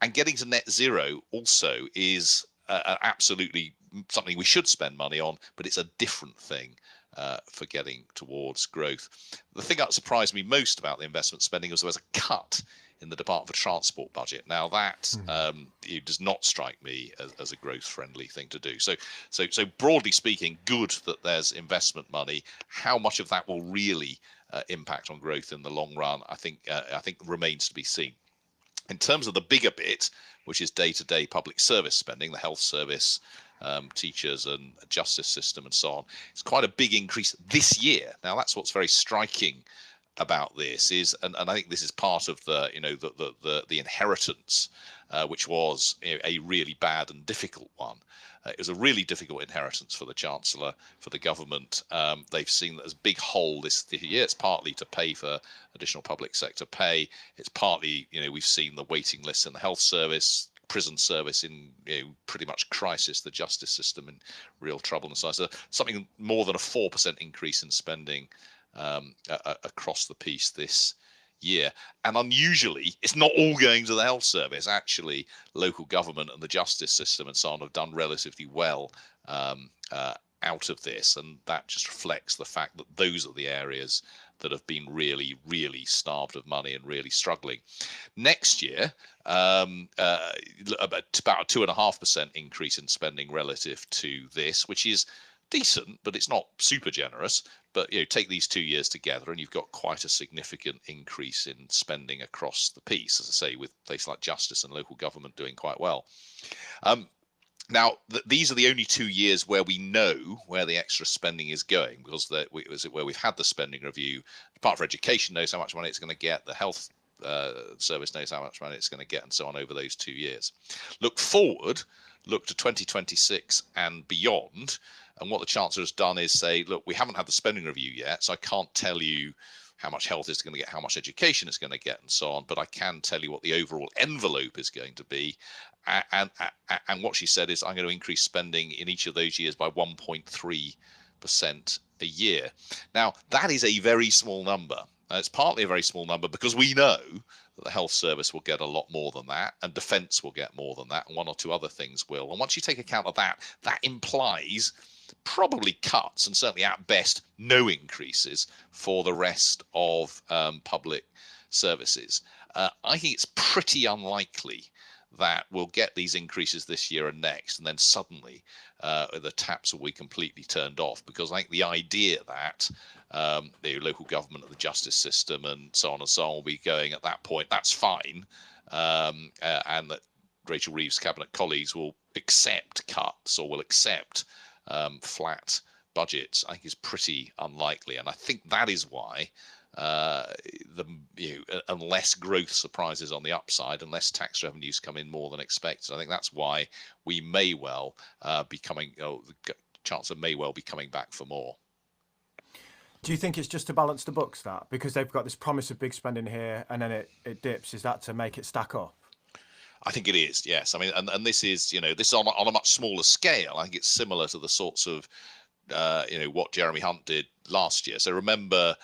And getting to net zero also is absolutely something we should spend money on, but it's a different thing for getting towards growth. The thing that surprised me most about the investment spending was there was a cut in the Department for Transport budget. Now that it does not strike me as a growth-friendly thing to do. So broadly speaking, good that there's investment money. How much of that will really impact on growth in the long run, I think remains to be seen. In terms of the bigger bit, which is day-to-day public service spending, the health service, teachers and justice system and so on, it's quite a big increase this year. Now that's what's very striking about this is, and I think this is part of the the inheritance, which was a really bad and difficult one. It was a really difficult inheritance for the Chancellor, for the government. They've seen that there's a big hole this year. It's partly to pay for additional public sector pay. It's partly, we've seen the waiting lists in the health service, prison service in pretty much crisis, the justice system in real trouble and so on. So something more than a 4% increase in spending across the piece this year. And unusually, it's not all going to the health service. Actually, local government and the justice system and so on have done relatively well out of this, and that just reflects the fact that those are the areas that have been really, really starved of money and really struggling. Next year, about a 2.5% increase in spending relative to this, which is decent, but it's not super generous. But take these 2 years together, and you've got quite a significant increase in spending across the piece, as I say, with places like justice and local government doing quite well. Now, these are the only 2 years where we know where the extra spending is going, because where we've had the spending review. The Department for Education knows how much money it's going to get. The health service knows how much money it's going to get, and so on over those 2 years. Look forward, look to 2026 and beyond. And what the Chancellor has done is say, look, we haven't had the spending review yet, so I can't tell you how much health it's going to get, how much education it's going to get, and so on. But I can tell you what the overall envelope is going to be. And what she said is, I'm going to increase spending in each of those years by 1.3% a year. Now, that is a very small number. It's partly a very small number because we know that the health service will get a lot more than that, and defence will get more than that, and one or two other things will. And once you take account of that, that implies probably cuts, and certainly at best no increases for the rest of public services. I think it's pretty unlikely that we'll get these increases this year and next, and then suddenly the taps will be completely turned off, because I think the idea that the local government and the justice system and so on will be going at that point, that's fine, and that Rachel Reeves' cabinet colleagues will accept cuts or will accept flat budgets, I think is pretty unlikely. And I think that is why unless growth surprises on the upside, unless tax revenues come in more than expected, I think that's why we may well the Chancellor may well be coming back for more. Do you think it's just to balance the books, that because they've got this promise of big spending here and then it dips? Is that to make it stack up? I think it is, yes. I mean, and this is, this is on a much smaller scale. I think it's similar to the sorts of, what Jeremy Hunt did last year. So remember,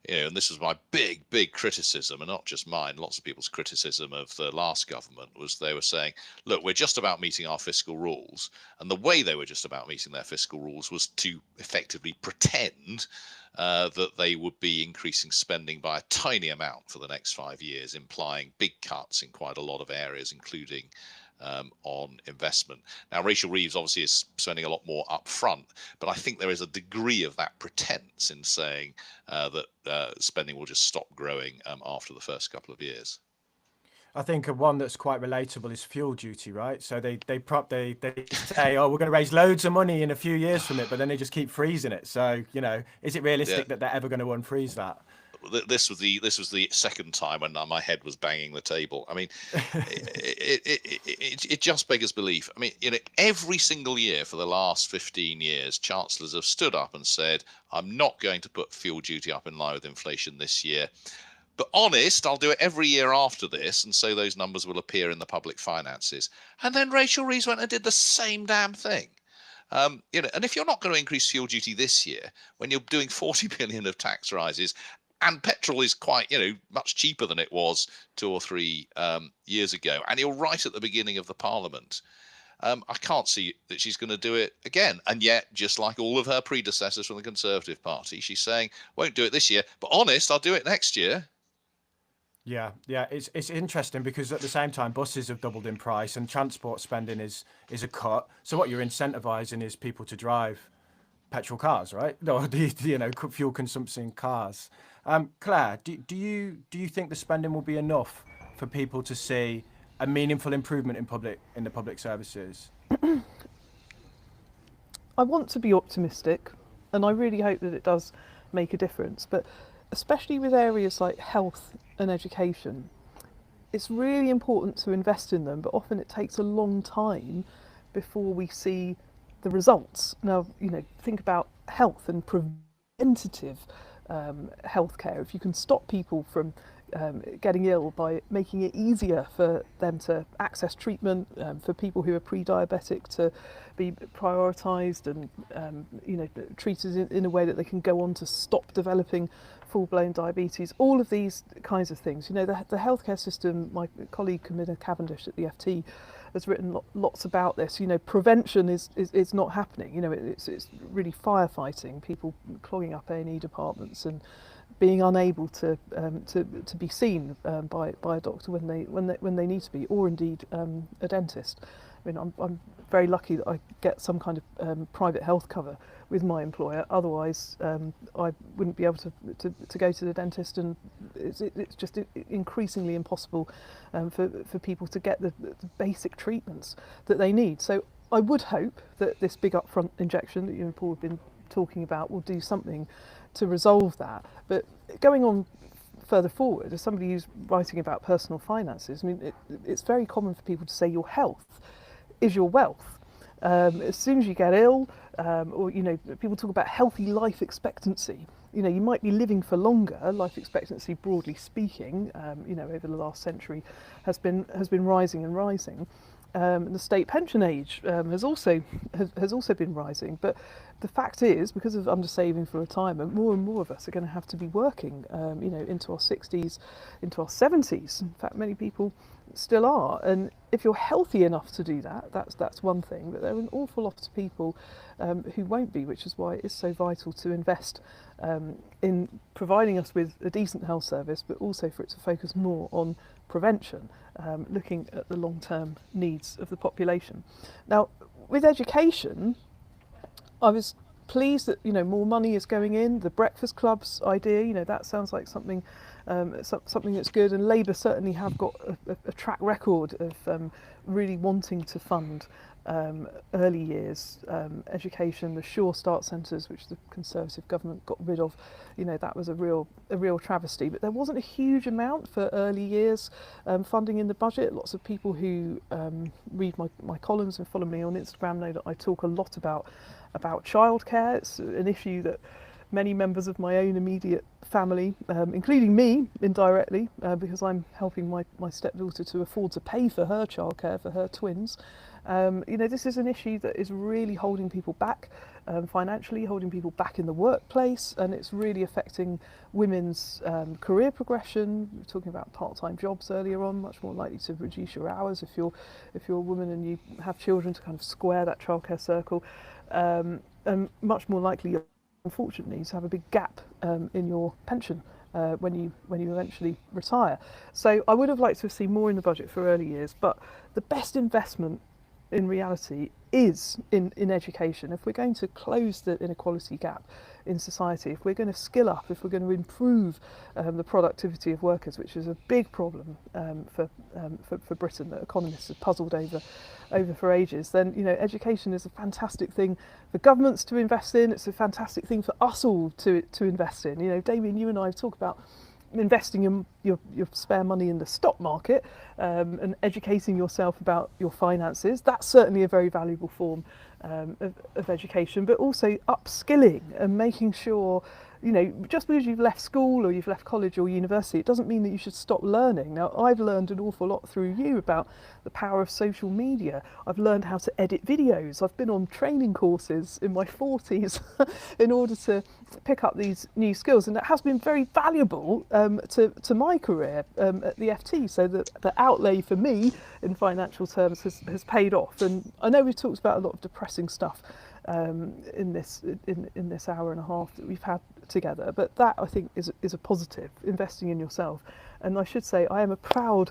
and this was my big criticism, and not just mine, lots of people's criticism of the last government, was they were saying, look, we're just about meeting our fiscal rules. And the way they were just about meeting their fiscal rules was to effectively pretend that they would be increasing spending by a tiny amount for the next 5 years, implying big cuts in quite a lot of areas, including on investment. Now, Rachel Reeves obviously is spending a lot more up front, but I think there is a degree of that pretense in saying that spending will just stop growing after the first couple of years. I think one that's quite relatable is fuel duty, right? So they say, oh, we're going to raise loads of money in a few years from it, but then they just keep freezing it. So, is it realistic that they're ever going to unfreeze that? This was the second time when my head was banging the table. I mean, it just beggars belief. I mean, every single year for the last 15 years, chancellors have stood up and said, I'm not going to put fuel duty up in line with inflation this year. But honest, I'll do it every year after this, and so those numbers will appear in the public finances. And then Rachel Reeves went and did the same damn thing. And if you're not going to increase fuel duty this year, when you're doing 40 billion of tax rises, and petrol is quite, much cheaper than it was 2 or 3 years ago, and you're right at the beginning of the Parliament, I can't see that she's going to do it again. And yet, just like all of her predecessors from the Conservative Party, she's saying, won't do it this year, but honest, I'll do it next year. Yeah, it's interesting because at the same time, buses have doubled in price and transport spending is a cut. So what you're incentivizing is people to drive petrol cars, right? No, fuel consumption cars. Claire, do you think the spending will be enough for people to see a meaningful improvement in the public services? I want to be optimistic, and I really hope that it does make a difference. But especially with areas like health and education, it's really important to invest in them, but often it takes a long time before we see the results. Now, think about health and preventative healthcare. If you can stop people from getting ill by making it easier for them to access treatment, for people who are pre-diabetic to be prioritised and treated in a way that they can go on to stop developing full-blown diabetes, all of these kinds of things. The healthcare system, my colleague Camilla Cavendish at the FT has written lots about this. Prevention is not happening. It's really firefighting, people clogging up A&E departments and being unable to be seen by a doctor when they need to be, or indeed a dentist. I mean, I'm very lucky that I get some kind of private health cover with my employer. Otherwise, I wouldn't be able to go to the dentist, and it's just increasingly impossible for people to get the basic treatments that they need. So I would hope that this big upfront injection that you and Paul have been talking about will do something to resolve that. But going on further forward, as somebody who's writing about personal finances, I mean, it's very common for people to say your health is your wealth. As soon as you get ill, or people talk about healthy life expectancy. You might be living for longer. Life expectancy, broadly speaking, over the last century, has been rising and rising. The state pension age has also been rising, but the fact is, because of undersaving for retirement, more and more of us are going to have to be working, into our 60s, into our 70s. In fact, many people still are. And if you're healthy enough to do that, that's one thing. But there are an awful lot of people who won't be, which is why it is so vital to invest in providing us with a decent health service, but also for it to focus more on prevention, looking at the long-term needs of the population. Now, with education, I was pleased that more money is going in. The breakfast clubs idea, that sounds like something that's good. And Labour certainly have got a track record of really wanting to fund early years education, the Sure Start centres, which the Conservative government got rid of. That was a real travesty. But there wasn't a huge amount for early years funding in the budget. Lots of people who read my columns and follow me on Instagram know that I talk a lot about childcare. It's an issue that many members of my own immediate family, including me indirectly, because I'm helping my stepdaughter to afford to pay for her childcare for her twins. This is an issue that is really holding people back financially, holding people back in the workplace, and it's really affecting women's career progression. We were talking about part-time jobs earlier on, much more likely to reduce your hours if you're a woman and you have children, to kind of square that childcare circle, and much more likely, unfortunately, to have a big gap in your pension when you eventually retire. So I would have liked to have seen more in the budget for early years, but the best investment in reality is in education. If we're going to close the inequality gap in society, if we're going to skill up, if we're going to improve the productivity of workers, which is a big problem for Britain that economists have puzzled over for ages, then education is a fantastic thing for governments to invest in. It's a fantastic thing for us all to invest in. Damien, you and I have talked about investing your spare money in the stock market and educating yourself about your finances. That's certainly a very valuable form of education, but also upskilling and making sure, just because you've left school or you've left college or university, it doesn't mean that you should stop learning. Now, I've learned an awful lot through you about the power of social media. I've learned how to edit videos. I've been on training courses in my 40s in order to pick up these new skills, and that has been very valuable to my career at the FT. So the outlay for me in financial terms has paid off. And I know we've talked about a lot of depressing stuff in this hour and a half that we've had together, but that, I think, is a positive, investing in yourself. And I should say, I am a proud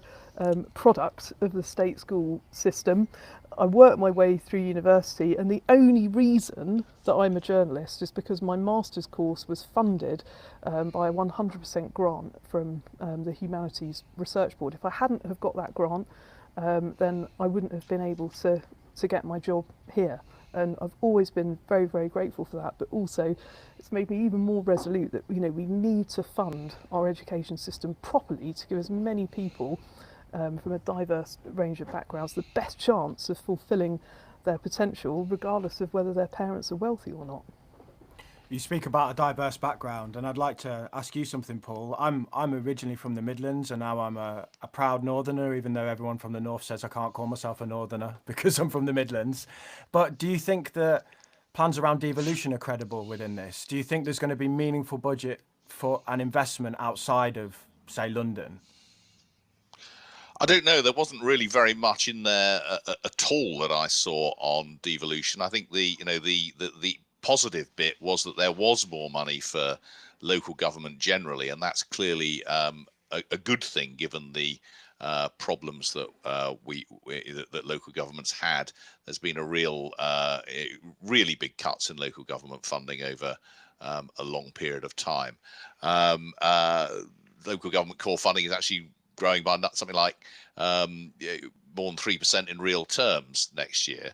product of the state school system. I worked my way through university, and the only reason that I'm a journalist is because my master's course was funded by a 100% grant from the Humanities Research Board. If I hadn't have got that grant, then I wouldn't have been able to get my job here. And I've always been very, very grateful for that. But also, it's made me even more resolute that we need to fund our education system properly to give as many people from a diverse range of backgrounds the best chance of fulfilling their potential, regardless of whether their parents are wealthy or not. You speak about a diverse background, and I'd like to ask you something, Paul. I'm originally from the Midlands, and now I'm a proud Northerner, even though everyone from the North says I can't call myself a Northerner because I'm from the Midlands. But do you think that plans around devolution are credible within this? Do you think there's going to be meaningful budget for an investment outside of, say, London? I don't know. There wasn't really very much in there at all that I saw on devolution. I think the positive bit was that there was more money for local government generally, and that's clearly a good thing given the problems that that local governments had. There's been a really big cuts in local government funding over a long period of time. Local government core funding is actually growing by something like more than 3% in real terms next year.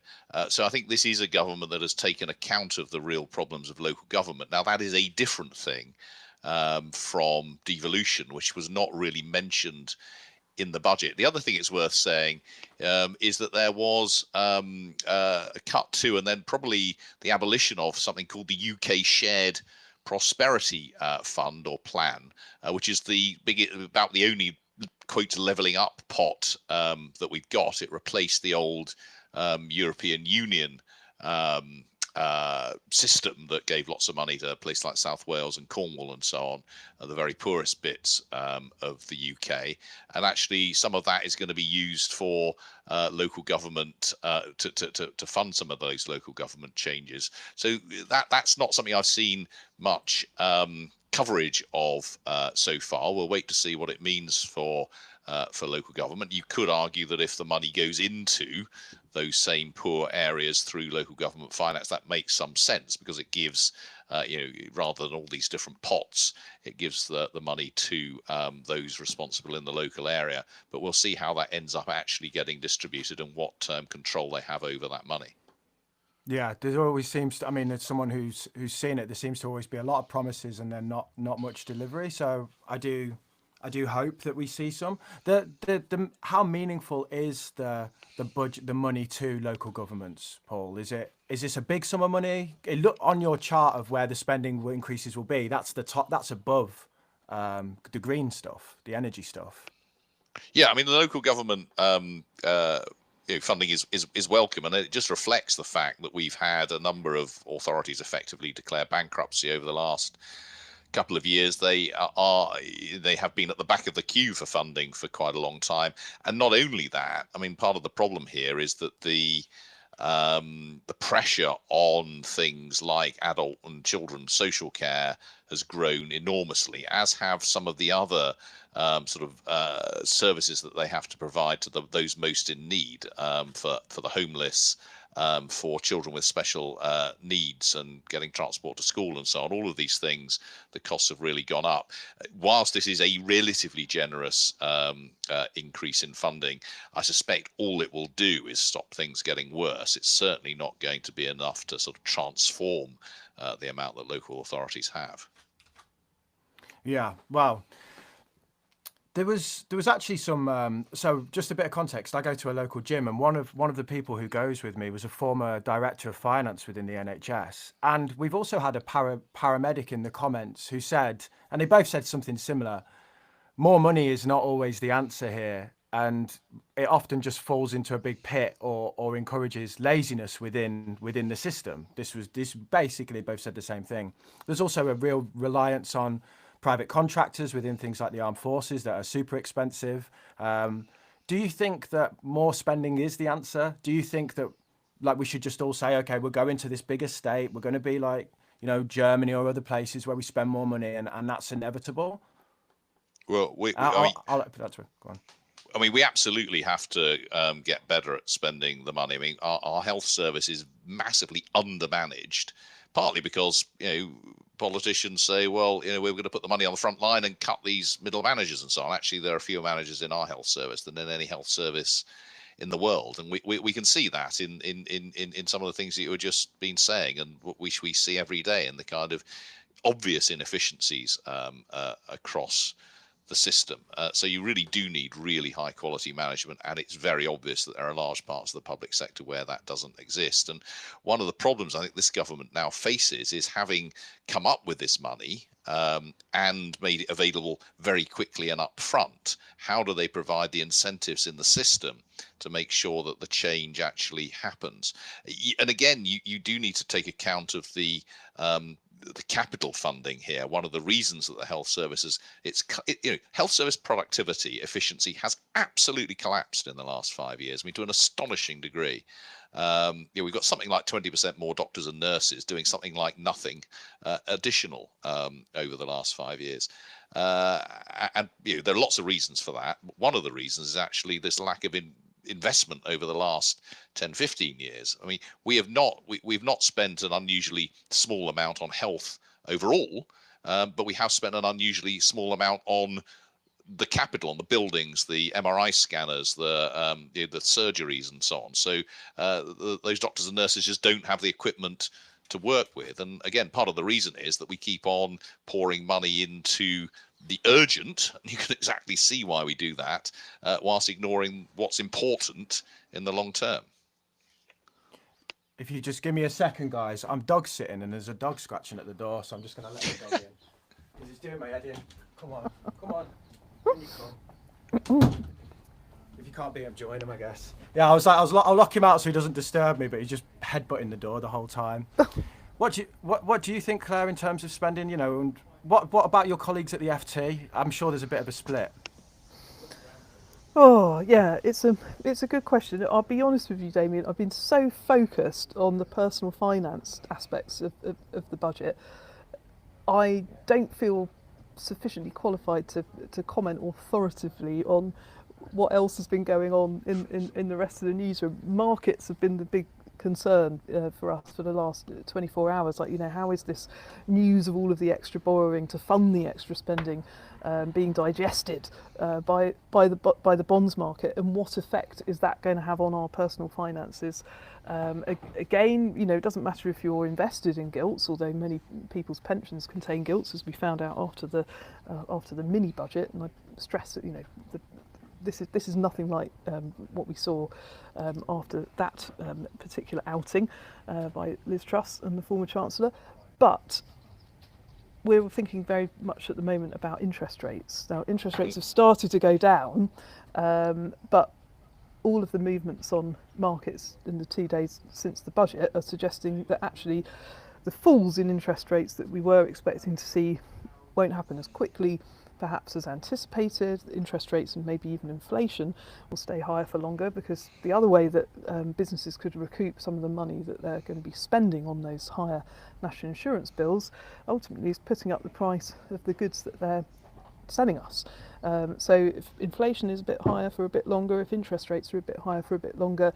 So I think this is a government that has taken account of the real problems of local government. Now, that is a different thing from devolution, which was not really mentioned in the budget. The other thing it's worth saying is that there was a cut to, and then probably the abolition of something called the UK Shared Prosperity Fund or Plan, which is about the only quote levelling up pot that we've got. It replaced the old European Union system that gave lots of money to places like South Wales and Cornwall and so on, the very poorest bits of the UK. And actually some of that is going to be used for local government to fund some of those local government changes. So that's not something I've seen much coverage of so far. We'll wait to see what it means for local government. You could argue that if the money goes into those same poor areas through local government finance. That makes some sense because it gives, rather than all these different pots, it gives the money to those responsible in the local area. But we'll see how that ends up actually getting distributed and what control they have over that money. Yeah, there always seems to, I mean, as someone who's seen it, there seems to always be a lot of promises and then not much delivery. So I do hope that we see some. The how meaningful is the budget, the money to local governments, Paul? Is this a big sum of money? It look on your chart of where the spending increases will be. That's the top. That's above the green stuff, the energy stuff. Yeah, I mean, the local government funding is welcome, and it just reflects the fact that we've had a number of authorities effectively declare bankruptcy over the last couple of years. They have been at the back of the queue for funding for quite a long time. And not only that, I mean, part of the problem here is that the pressure on things like adult and children's social care has grown enormously, as have some of the other services that they have to provide to those most in need, for the homeless, for children with special needs and getting transport to school and so on. All of these things, the costs have really gone up. Whilst this is a relatively generous increase in funding, I suspect all it will do is stop things getting worse. It's certainly not going to be enough to sort of transform the amount that local authorities have. Yeah, well, there was actually some. So just a bit of context. I go to a local gym, and one of the people who goes with me was a former director of finance within the NHS. And we've also had a paramedic in the comments who said, and they both said something similar: more money is not always the answer here, and it often just falls into a big pit or encourages laziness within the system. This basically both said the same thing. There's also a real reliance on private contractors within things like the armed forces that are super expensive. Do you think that more spending is the answer? Do you think that, like, we should just all say, okay, we'll go into this bigger state, we're going to be like, Germany or other places where we spend more money, and that's inevitable? Well, I'll let that to go on. I mean, we absolutely have to get better at spending the money. I mean, our health service is massively undermanaged, partly because politicians say, well, we're going to put the money on the front line and cut these middle managers and so on. Actually, there are fewer managers in our health service than in any health service in the world, and we can see that in some of the things that you were just been saying, and what we see every day, and the kind of obvious inefficiencies across the system. So you really do need really high quality management, and it's very obvious that there are large parts of the public sector where that doesn't exist. And one of the problems I think this government now faces is, having come up with this money and made it available very quickly and upfront, how do they provide the incentives in the system to make sure that the change actually happens? And again, you do need to take account of the capital funding here. One of the reasons that the health services, health service productivity, efficiency has absolutely collapsed in the last 5 years. I mean, to an astonishing degree. We've got something like 20% more doctors and nurses doing something like nothing additional over the last 5 years. And there are lots of reasons for that. One of the reasons is actually this lack of investment over the last 10-15 years. I mean, we've not spent an unusually small amount on health overall, but we have spent an unusually small amount on the capital, on the buildings, the MRI scanners, the surgeries and so on. So those doctors and nurses just don't have the equipment to work with. And again, part of the reason is that we keep on pouring money into the urgent, and you can exactly see why we do that, whilst ignoring what's important in the long term. If you just give me a second, guys, I'm dog sitting and there's a dog scratching at the door, so I'm just going to let the dog in. Because he's doing my head in. Come on. In you come. If you can't be him, join him, I guess. Yeah, I'll lock him out so he doesn't disturb me, but he's just headbutting the door the whole time. What do you think, Claire, in terms of spending, and what about your colleagues at the FT? I'm sure there's a bit of a split. Oh yeah, it's a good question. I'll be honest with you, Damien. I've been so focused on the personal finance aspects of the budget, I don't feel sufficiently qualified to comment authoritatively on what else has been going on in the rest of the newsroom. Markets have been the big concern for us for the last 24 hours. Like, how is this news of all of the extra borrowing to fund the extra spending being digested by the bonds market, and what effect is that going to have on our personal finances? Again, it doesn't matter if you're invested in gilts, although many people's pensions contain gilts, as we found out after the mini budget. And I stress that this is nothing like what we saw after that particular outing by Liz Truss and the former Chancellor. But we're thinking very much at the moment about interest rates. Now, interest rates have started to go down, but all of the movements on markets in the 2 days since the budget are suggesting that actually the falls in interest rates that we were expecting to see won't happen as quickly, perhaps as anticipated. Interest rates and maybe even inflation will stay higher for longer, because the other way that businesses could recoup some of the money that they're going to be spending on those higher national insurance bills ultimately is putting up the price of the goods that they're selling us. So if inflation is a bit higher for a bit longer, if interest rates are a bit higher for a bit longer,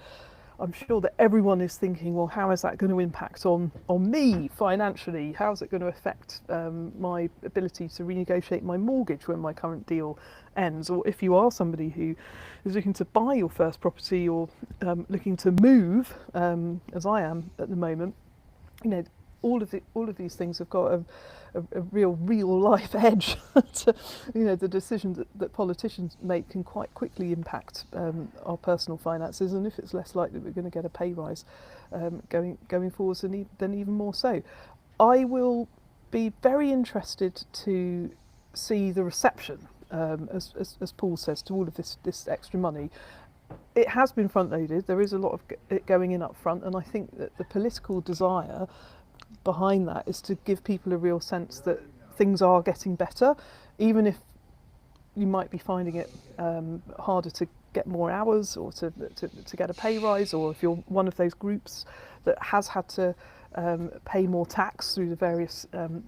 I'm sure that everyone is thinking, well, how is that going to impact on me financially? How is it going to affect my ability to renegotiate my mortgage when my current deal ends? Or if you are somebody who is looking to buy your first property, or looking to move, as I am at the moment, all of these things have got a real life edge to, the decisions that politicians make can quite quickly impact our personal finances, and if it's less likely we're going to get a pay rise going forwards, then even more so. I will be very interested to see the reception, as Paul says, to all of this extra money. It has been front loaded. There is a lot of it going in up front, and I think that the political desire behind that is to give people a real sense that things are getting better, even if you might be finding it harder to get more hours, or to get a pay rise, or if you're one of those groups that has had to pay more tax through the various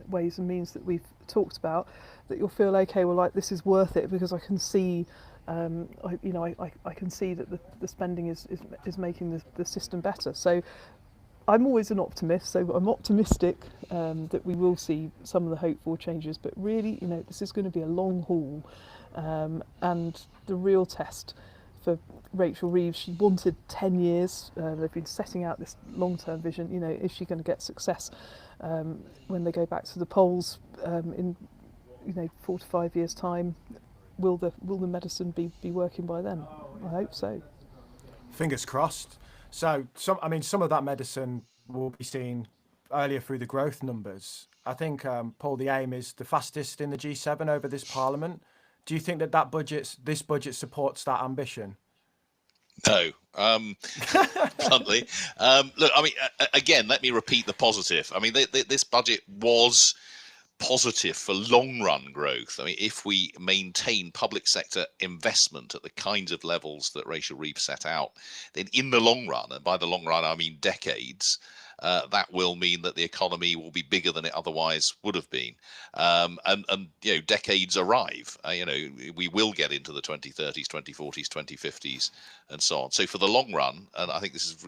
ways and means that we've talked about, that you'll feel, okay, well, like, this is worth it because I can see I can see that the spending is making the system better. So I'm always an optimist, so I'm optimistic that we will see some of the hoped for changes, but really, this is going to be a long haul, and the real test for Rachel Reeves, she wanted 10 years, they've been setting out this long-term vision, is she going to get success when they go back to the polls in 4 to 5 years' time? Will the medicine be working by then? I hope so. Fingers crossed. So, some of that medicine will be seen earlier through the growth numbers. I think, Paul, the aim is the fastest in the G7 over this Parliament. Do you think that this budget supports that ambition? No, bluntly. Look, again, let me repeat the positive. This budget was positive for long-run growth. If we maintain public sector investment at the kinds of levels that Rachel Reeves set out, then in the long run, and by the long run I mean decades, that will mean that the economy will be bigger than it otherwise would have been. And decades arrive. We will get into the 2030s, 2040s, 2050s, and so on. So for the long run, and I think this is,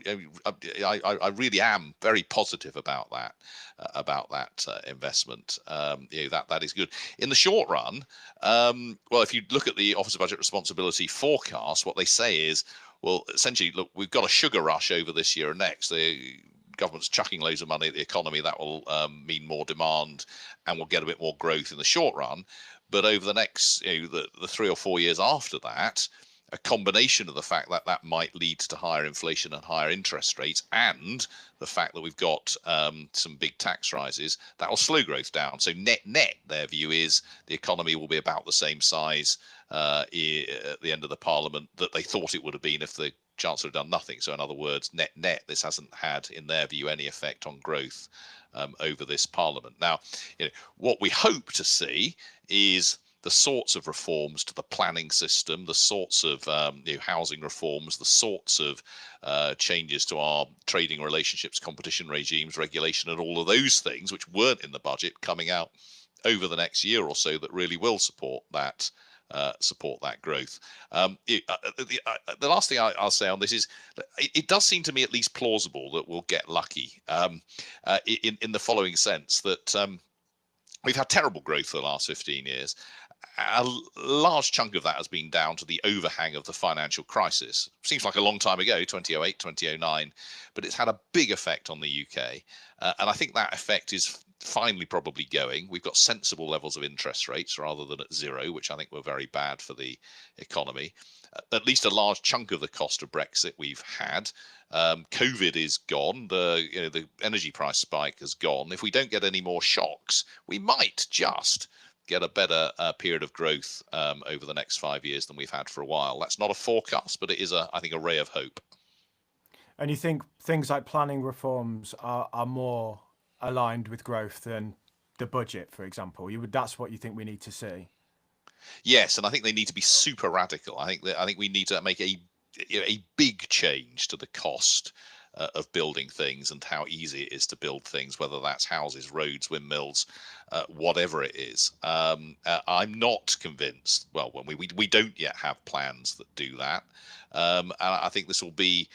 I really am very positive about that. Investment, that is good. In the short run, well, if you look at the Office of Budget Responsibility forecast, what they say is, well, essentially, look, we've got a sugar rush over this year and next. The government's chucking loads of money at the economy. That will mean more demand, and we'll get a bit more growth in the short run. But over the next, the 3 or 4 years after that, a combination of the fact that that might lead to higher inflation and higher interest rates, and the fact that we've got some big tax rises, that will slow growth down. So net, their view is the economy will be about the same size at the end of the Parliament that they thought it would have been if the Chancellor had done nothing. So in other words, net, this hasn't had, in their view, any effect on growth over this Parliament. Now, what we hope to see is the sorts of reforms to the planning system, the sorts of housing reforms, the sorts of changes to our trading relationships, competition regimes, regulation, and all of those things which weren't in the budget coming out over the next year or so that really will support that support that growth. The last thing I'll say on this is it does seem to me at least plausible that we'll get lucky in the following sense that we've had terrible growth for the last 15 years. A large chunk of that has been down to the overhang of the financial crisis. Seems like a long time ago, 2008, 2009, but it's had a big effect on the UK. And I think that effect is finally probably going. We've got sensible levels of interest rates rather than at zero, which I think were very bad for the economy. At least a large chunk of the cost of Brexit we've had. COVID is gone. The energy price spike has gone. If we don't get any more shocks, we might just get a better period of growth over the next 5 years than we've had for a while. That's not a forecast, but it is, I think, a ray of hope. And you think things like planning reforms are more aligned with growth than the budget, for example? That's what you think we need to see? Yes, and I think they need to be super radical. I think we need to make a big change to the cost of building things and how easy it is to build things, whether that's houses, roads, windmills, whatever it is. I'm not convinced. Well, when we don't yet have plans that do that, and I think this will be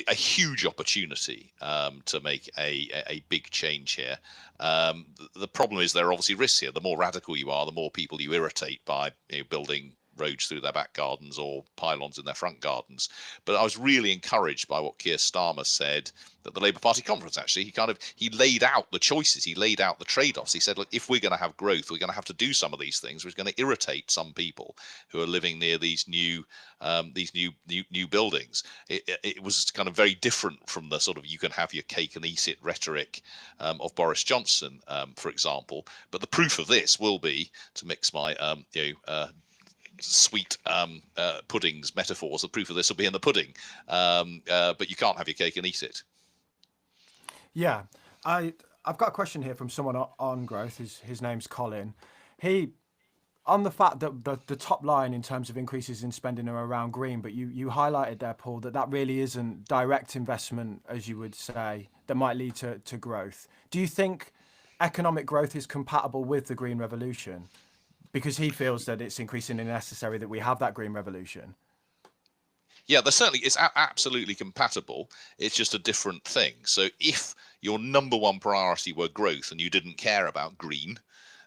a huge opportunity to make a big change here. The problem is there are obviously risks here. The more radical you are, the more people you irritate by building roads through their back gardens or pylons in their front gardens. But I was really encouraged by what Keir Starmer said at the Labour Party conference. Actually, he laid out the choices, he laid out the trade-offs. He said, look, if we're going to have growth, we're going to have to do some of these things, which is going to irritate some people who are living near these new buildings. It was kind of very different from the sort of you can have your cake and eat it rhetoric of Boris Johnson, for example. But the proof of this will be, to mix my sweet puddings metaphors, the proof of this will be in the pudding, but you can't have your cake and eat it. Yeah, I've got a question here from someone on growth. His name's Colin. On the fact that the top line in terms of increases in spending are around green, but you highlighted there, Paul, that really isn't direct investment, as you would say, that might lead to growth. Do you think economic growth is compatible with the green revolution? Because he feels that it's increasingly necessary that we have that green revolution. Yeah, it's absolutely compatible. It's just a different thing. So if your number one priority were growth and you didn't care about green,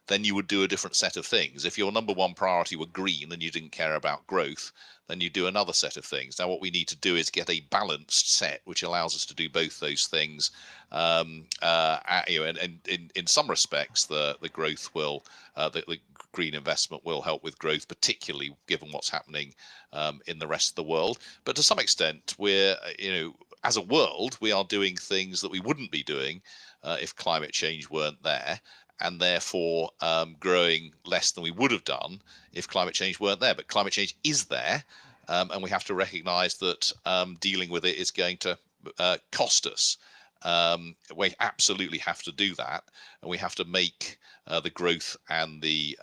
then you would do a different set of things. If your number one priority were green and you didn't care about growth, then you do another set of things. Now, what we need to do is get a balanced set, which allows us to do both those things. And in some respects, the growth will, the green investment will help with growth, particularly given what's happening in the rest of the world. But to some extent, we're, as a world, we are doing things that we wouldn't be doing if climate change weren't there, and therefore growing less than we would have done if climate change weren't there. But climate change is there, and we have to recognise that dealing with it is going to cost us. We absolutely have to do that, and we have to make the growth and the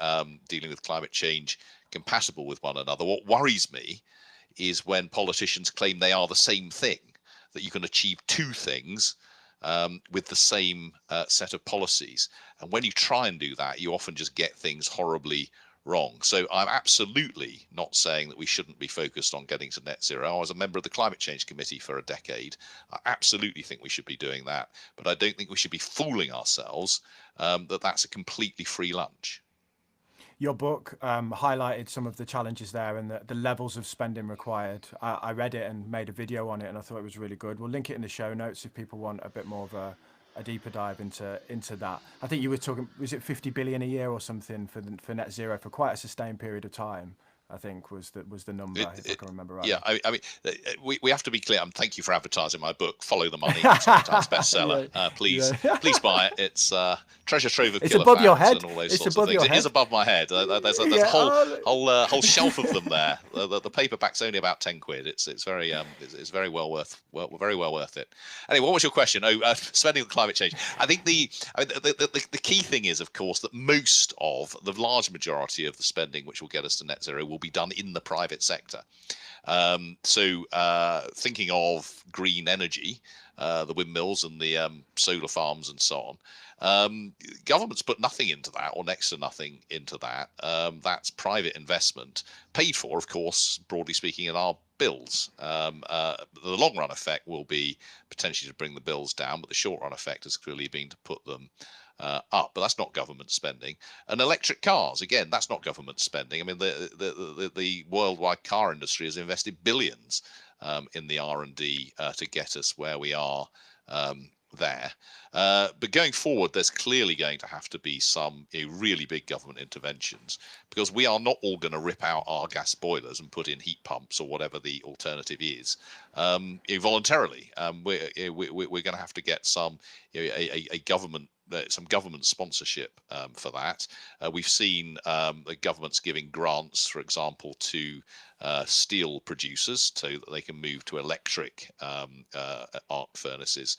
dealing with climate change compatible with one another. What worries me is when politicians claim they are the same thing, that you can achieve two things with the same set of policies. And when you try and do that, you often just get things horribly wrong. So I'm absolutely not saying that we shouldn't be focused on getting to net zero. I was a member of the Climate Change Committee for a decade. I absolutely think we should be doing that. But I don't think we should be fooling ourselves that that's a completely free lunch. Your book highlighted some of the challenges there and the levels of spending required. I read it and made a video on it, and I thought it was really good. We'll link it in the show notes if people want a bit more of a deeper dive into that. I think you were talking, was it 50 billion a year or something for net zero for quite a sustained period of time? I think was the number, if I can remember right. Yeah, I mean, we have to be clear. Thank you for advertising my book, Follow the Money, New York Times bestseller. Please buy it. It's treasure trove of killer above your head. And all those sorts of things. It is above my head. There's a whole shelf of them there. The paperback's only about 10 quid. It's very well worth it. Anyway, what was your question? Spending on climate change. I think the key thing is, of course, that most of the large majority of the spending which will get us to net zero will will be done in the private sector. Thinking of green energy, the windmills and the solar farms and so on, governments put nothing into that, or next to nothing into that. That's private investment, paid for, of course, broadly speaking, in our bills. The long run effect will be potentially to bring the bills down, but the short run effect has clearly been to put them up. But that's not government spending. And electric cars, again, that's not government spending. I mean, the worldwide car industry has invested billions in the R&D to get us where we are there. But going forward, there's clearly going to have to be some really big government interventions, because we are not all going to rip out our gas boilers and put in heat pumps or whatever the alternative is voluntarily. We're going to have to get some government sponsorship for that. We've seen the governments giving grants, for example, to steel producers so that they can move to electric arc furnaces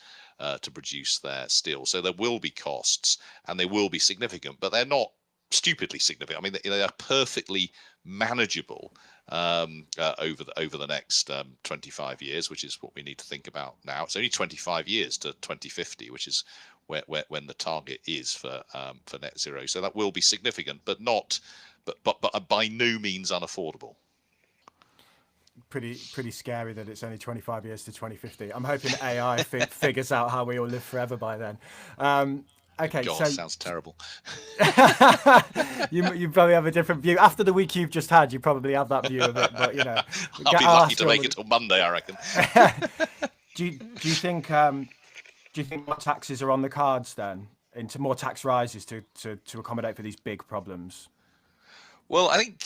to produce their steel. So there will be costs, and they will be significant, but they're not stupidly significant. I mean, they are perfectly manageable over the next 25 years, which is what we need to think about now. It's only 25 years to 2050, which is when the target is for net zero. So that will be significant, but by no means unaffordable. Pretty scary that it's only 25 years to 2050. I'm hoping AI figures out how we all live forever by then. Okay, God, so sounds terrible. you probably have a different view after the week you've just had. You probably have that view of it, but you know, I'll be lucky to make it till Monday, I reckon. do you think more taxes are on the cards then, into more tax rises to accommodate for these big problems? Well, I think,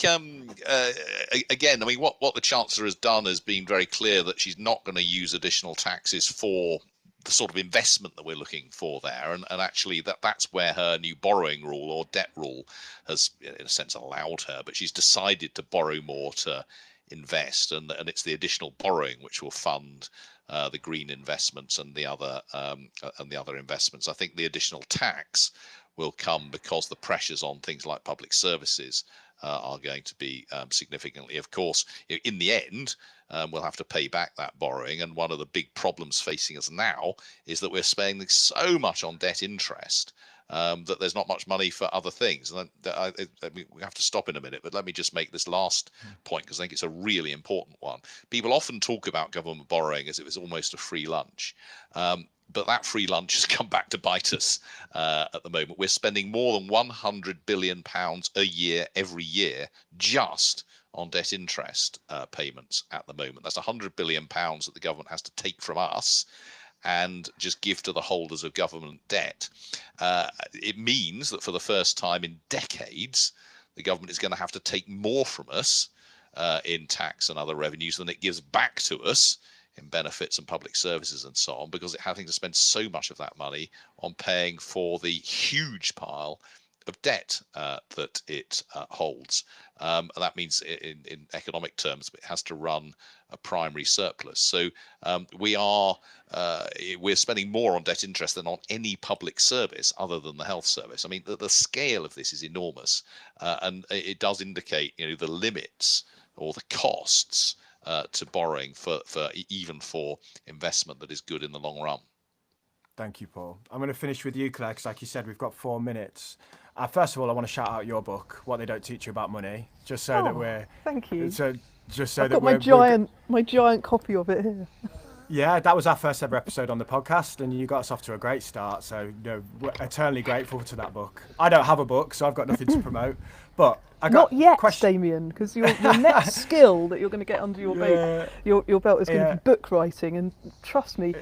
again, I mean, what the Chancellor has done has been very clear that she's not going to use additional taxes for the sort of investment that we're looking for there. And actually, that's where her new borrowing rule or debt rule has, in a sense, allowed her. But she's decided to borrow more to invest. And it's the additional borrowing which will fund the green investments and the other investments. I think the additional tax will come because the pressures on things like public services are going to be significantly. Of course, in the end, we'll have to pay back that borrowing. And one of the big problems facing us now is that we're spending so much on debt interest that there's not much money for other things. And we have to stop in a minute, but let me just make this last point, because I think it's a really important one. People often talk about government borrowing as if it's almost a free lunch. But that free lunch has come back to bite us at the moment. We're spending more than £100 billion a year, every year, just on debt interest payments at the moment. That's £100 billion that the government has to take from us and just give to the holders of government debt. It means that for the first time in decades, the government is going to have to take more from us in tax and other revenues than it gives back to us in benefits and public services and so on, because it's having to spend so much of that money on paying for the huge pile of debt that it holds. And that means in economic terms, it has to run a primary surplus. So we're spending more on debt interest than on any public service other than the health service. I mean, the scale of this is enormous, and it does indicate, the limits or the costs to borrowing for investment that is good in the long run. Thank you, Paul. I'm going to finish with you, Claer, because like you said, we've got 4 minutes. First of all, I want to shout out your book, What They Don't Teach You About Money, just so that we're... Thank you. I've got my giant copy of it here. Yeah, that was our first ever episode on the podcast, and you got us off to a great start. So, we're eternally grateful to that book. I don't have a book, so I've got nothing to promote. But I got not yet, Damien, because your next skill that you're going to get under your belt, your belt is going to be book writing, and trust me,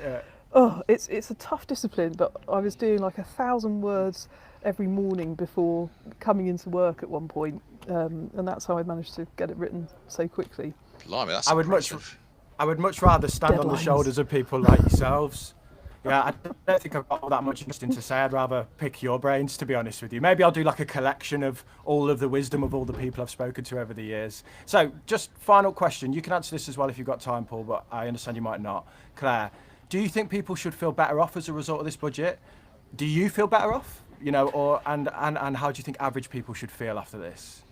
it's a tough discipline. But I was doing like 1,000 words every morning before coming into work at one point, and that's how I managed to get it written so quickly. Blimey, that's impressive. I would much rather stand on the shoulders of people like yourselves. Yeah, I don't think I've got all that much interesting to say. I'd rather pick your brains, to be honest with you. Maybe I'll do like a collection of all of the wisdom of all the people I've spoken to over the years. So just final question. You can answer this as well if you've got time, Paul, but I understand you might not. Claer, do you think people should feel better off as a result of this budget? Do you feel better off? And how do you think average people should feel after this?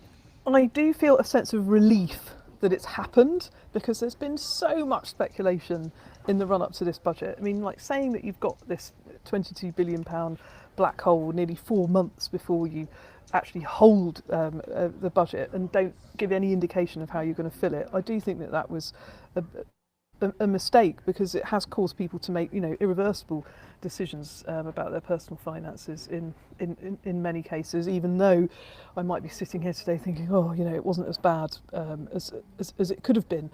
I do feel a sense of relief that it's happened, because there's been so much speculation in the run up to this budget. I mean, like saying that you've got this £22 billion black hole nearly 4 months before you actually hold the budget and don't give any indication of how you're going to fill it. I do think that that was a mistake, because it has caused people to make, you know, irreversible decisions about their personal finances in many cases, even though I might be sitting here today thinking, oh, you know, it wasn't as bad as it could have been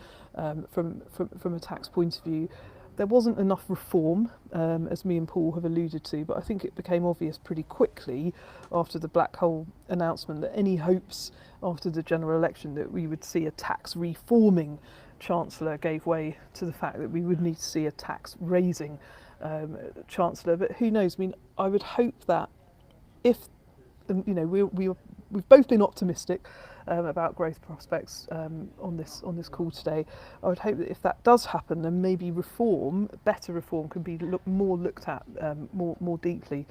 from a tax point of view. There wasn't enough reform, as me and Paul have alluded to, but I think it became obvious pretty quickly after the black hole announcement that any hopes after the general election that we would see a tax reforming Chancellor gave way to the fact that we would need to see a tax raising Chancellor. But who knows? I mean, I would hope that if, you know, we've both been optimistic about growth prospects on this call today. I would hope that if that does happen, then maybe better reform can be looked at more deeply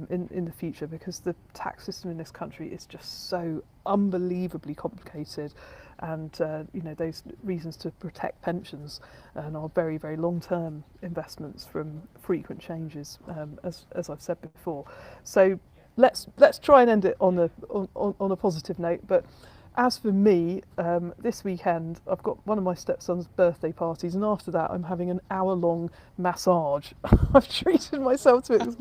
in the future, because the tax system in this country is just so unbelievably complicated, and you know, those reasons to protect pensions and our very, very long-term investments from frequent changes, as I've said before. So let's try and end it on a positive note. But as for me, this weekend I've got one of my stepson's birthday parties, and after that I'm having an hour-long massage. I've treated myself to it because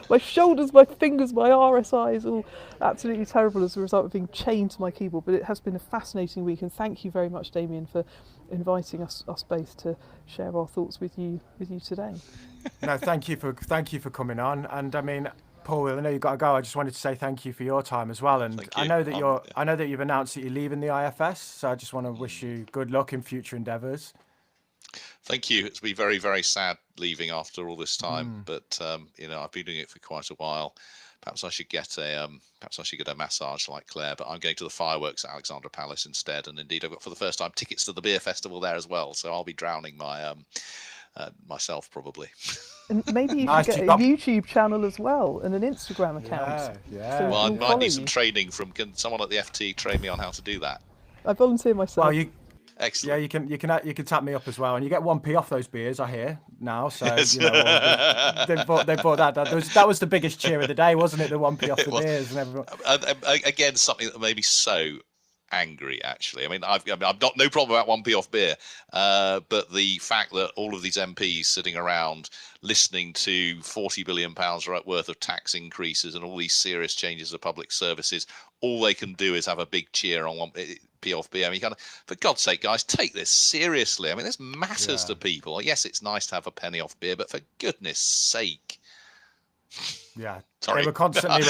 my shoulders, my fingers, my RSI is all absolutely terrible as a result of being chained to my keyboard. But it has been a fascinating week, and thank you very much, Damien, for inviting us both to share our thoughts with you today. No, thank you for coming on. And I mean, Paul, I know you've got to go. I just wanted to say thank you for your time as well. And I know that I know that you've announced that you're leaving the IFS, so I just want to wish you good luck in future endeavours. Thank you. It's been very, very sad leaving after all this time, but you know, I've been doing it for quite a while. Perhaps I should get a massage like Claer, but I'm going to the fireworks at Alexandra Palace instead. And indeed, I've got for the first time tickets to the beer festival there as well. So I'll be drowning myself probably. And maybe you should get a YouTube channel as well and an Instagram account. Yeah. So Well, I we'll might follow need some you. training can someone at the FT train me on how to do that? I volunteer myself. Well, Excellent. Yeah, you can tap me up as well, and you get 1p off those beers, I hear now. So Yes. you know, they bought that. That was the biggest cheer of the day, wasn't it? The 1p off the beers and everyone. Again, something that made me so angry. Actually, I mean, I've got no problem about 1p off beer, but the fact that all of these MPs sitting around listening to £40 billion worth of tax increases and all these serious changes to public services, all they can do is have a big cheer on 1p off beer. I mean, for God's sake, guys, take this seriously. I mean, this matters to people. Yes, it's nice to have a penny off beer, but for goodness sake. Yeah, Sorry. They were constantly.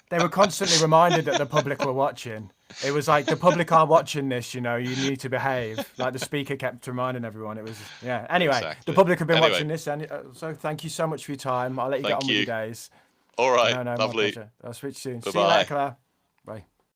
They were constantly reminded that the public were watching. It was like, the public are watching this, you know, you need to behave. Like the speaker kept reminding everyone. It was, yeah. Anyway, Exactly. The public have been watching this. And so thank you so much for your time. I'll let you get on with your days. All right. No, Lovely. my pleasure. I'll switch soon. Bye-bye. See you later, Claer. Bye.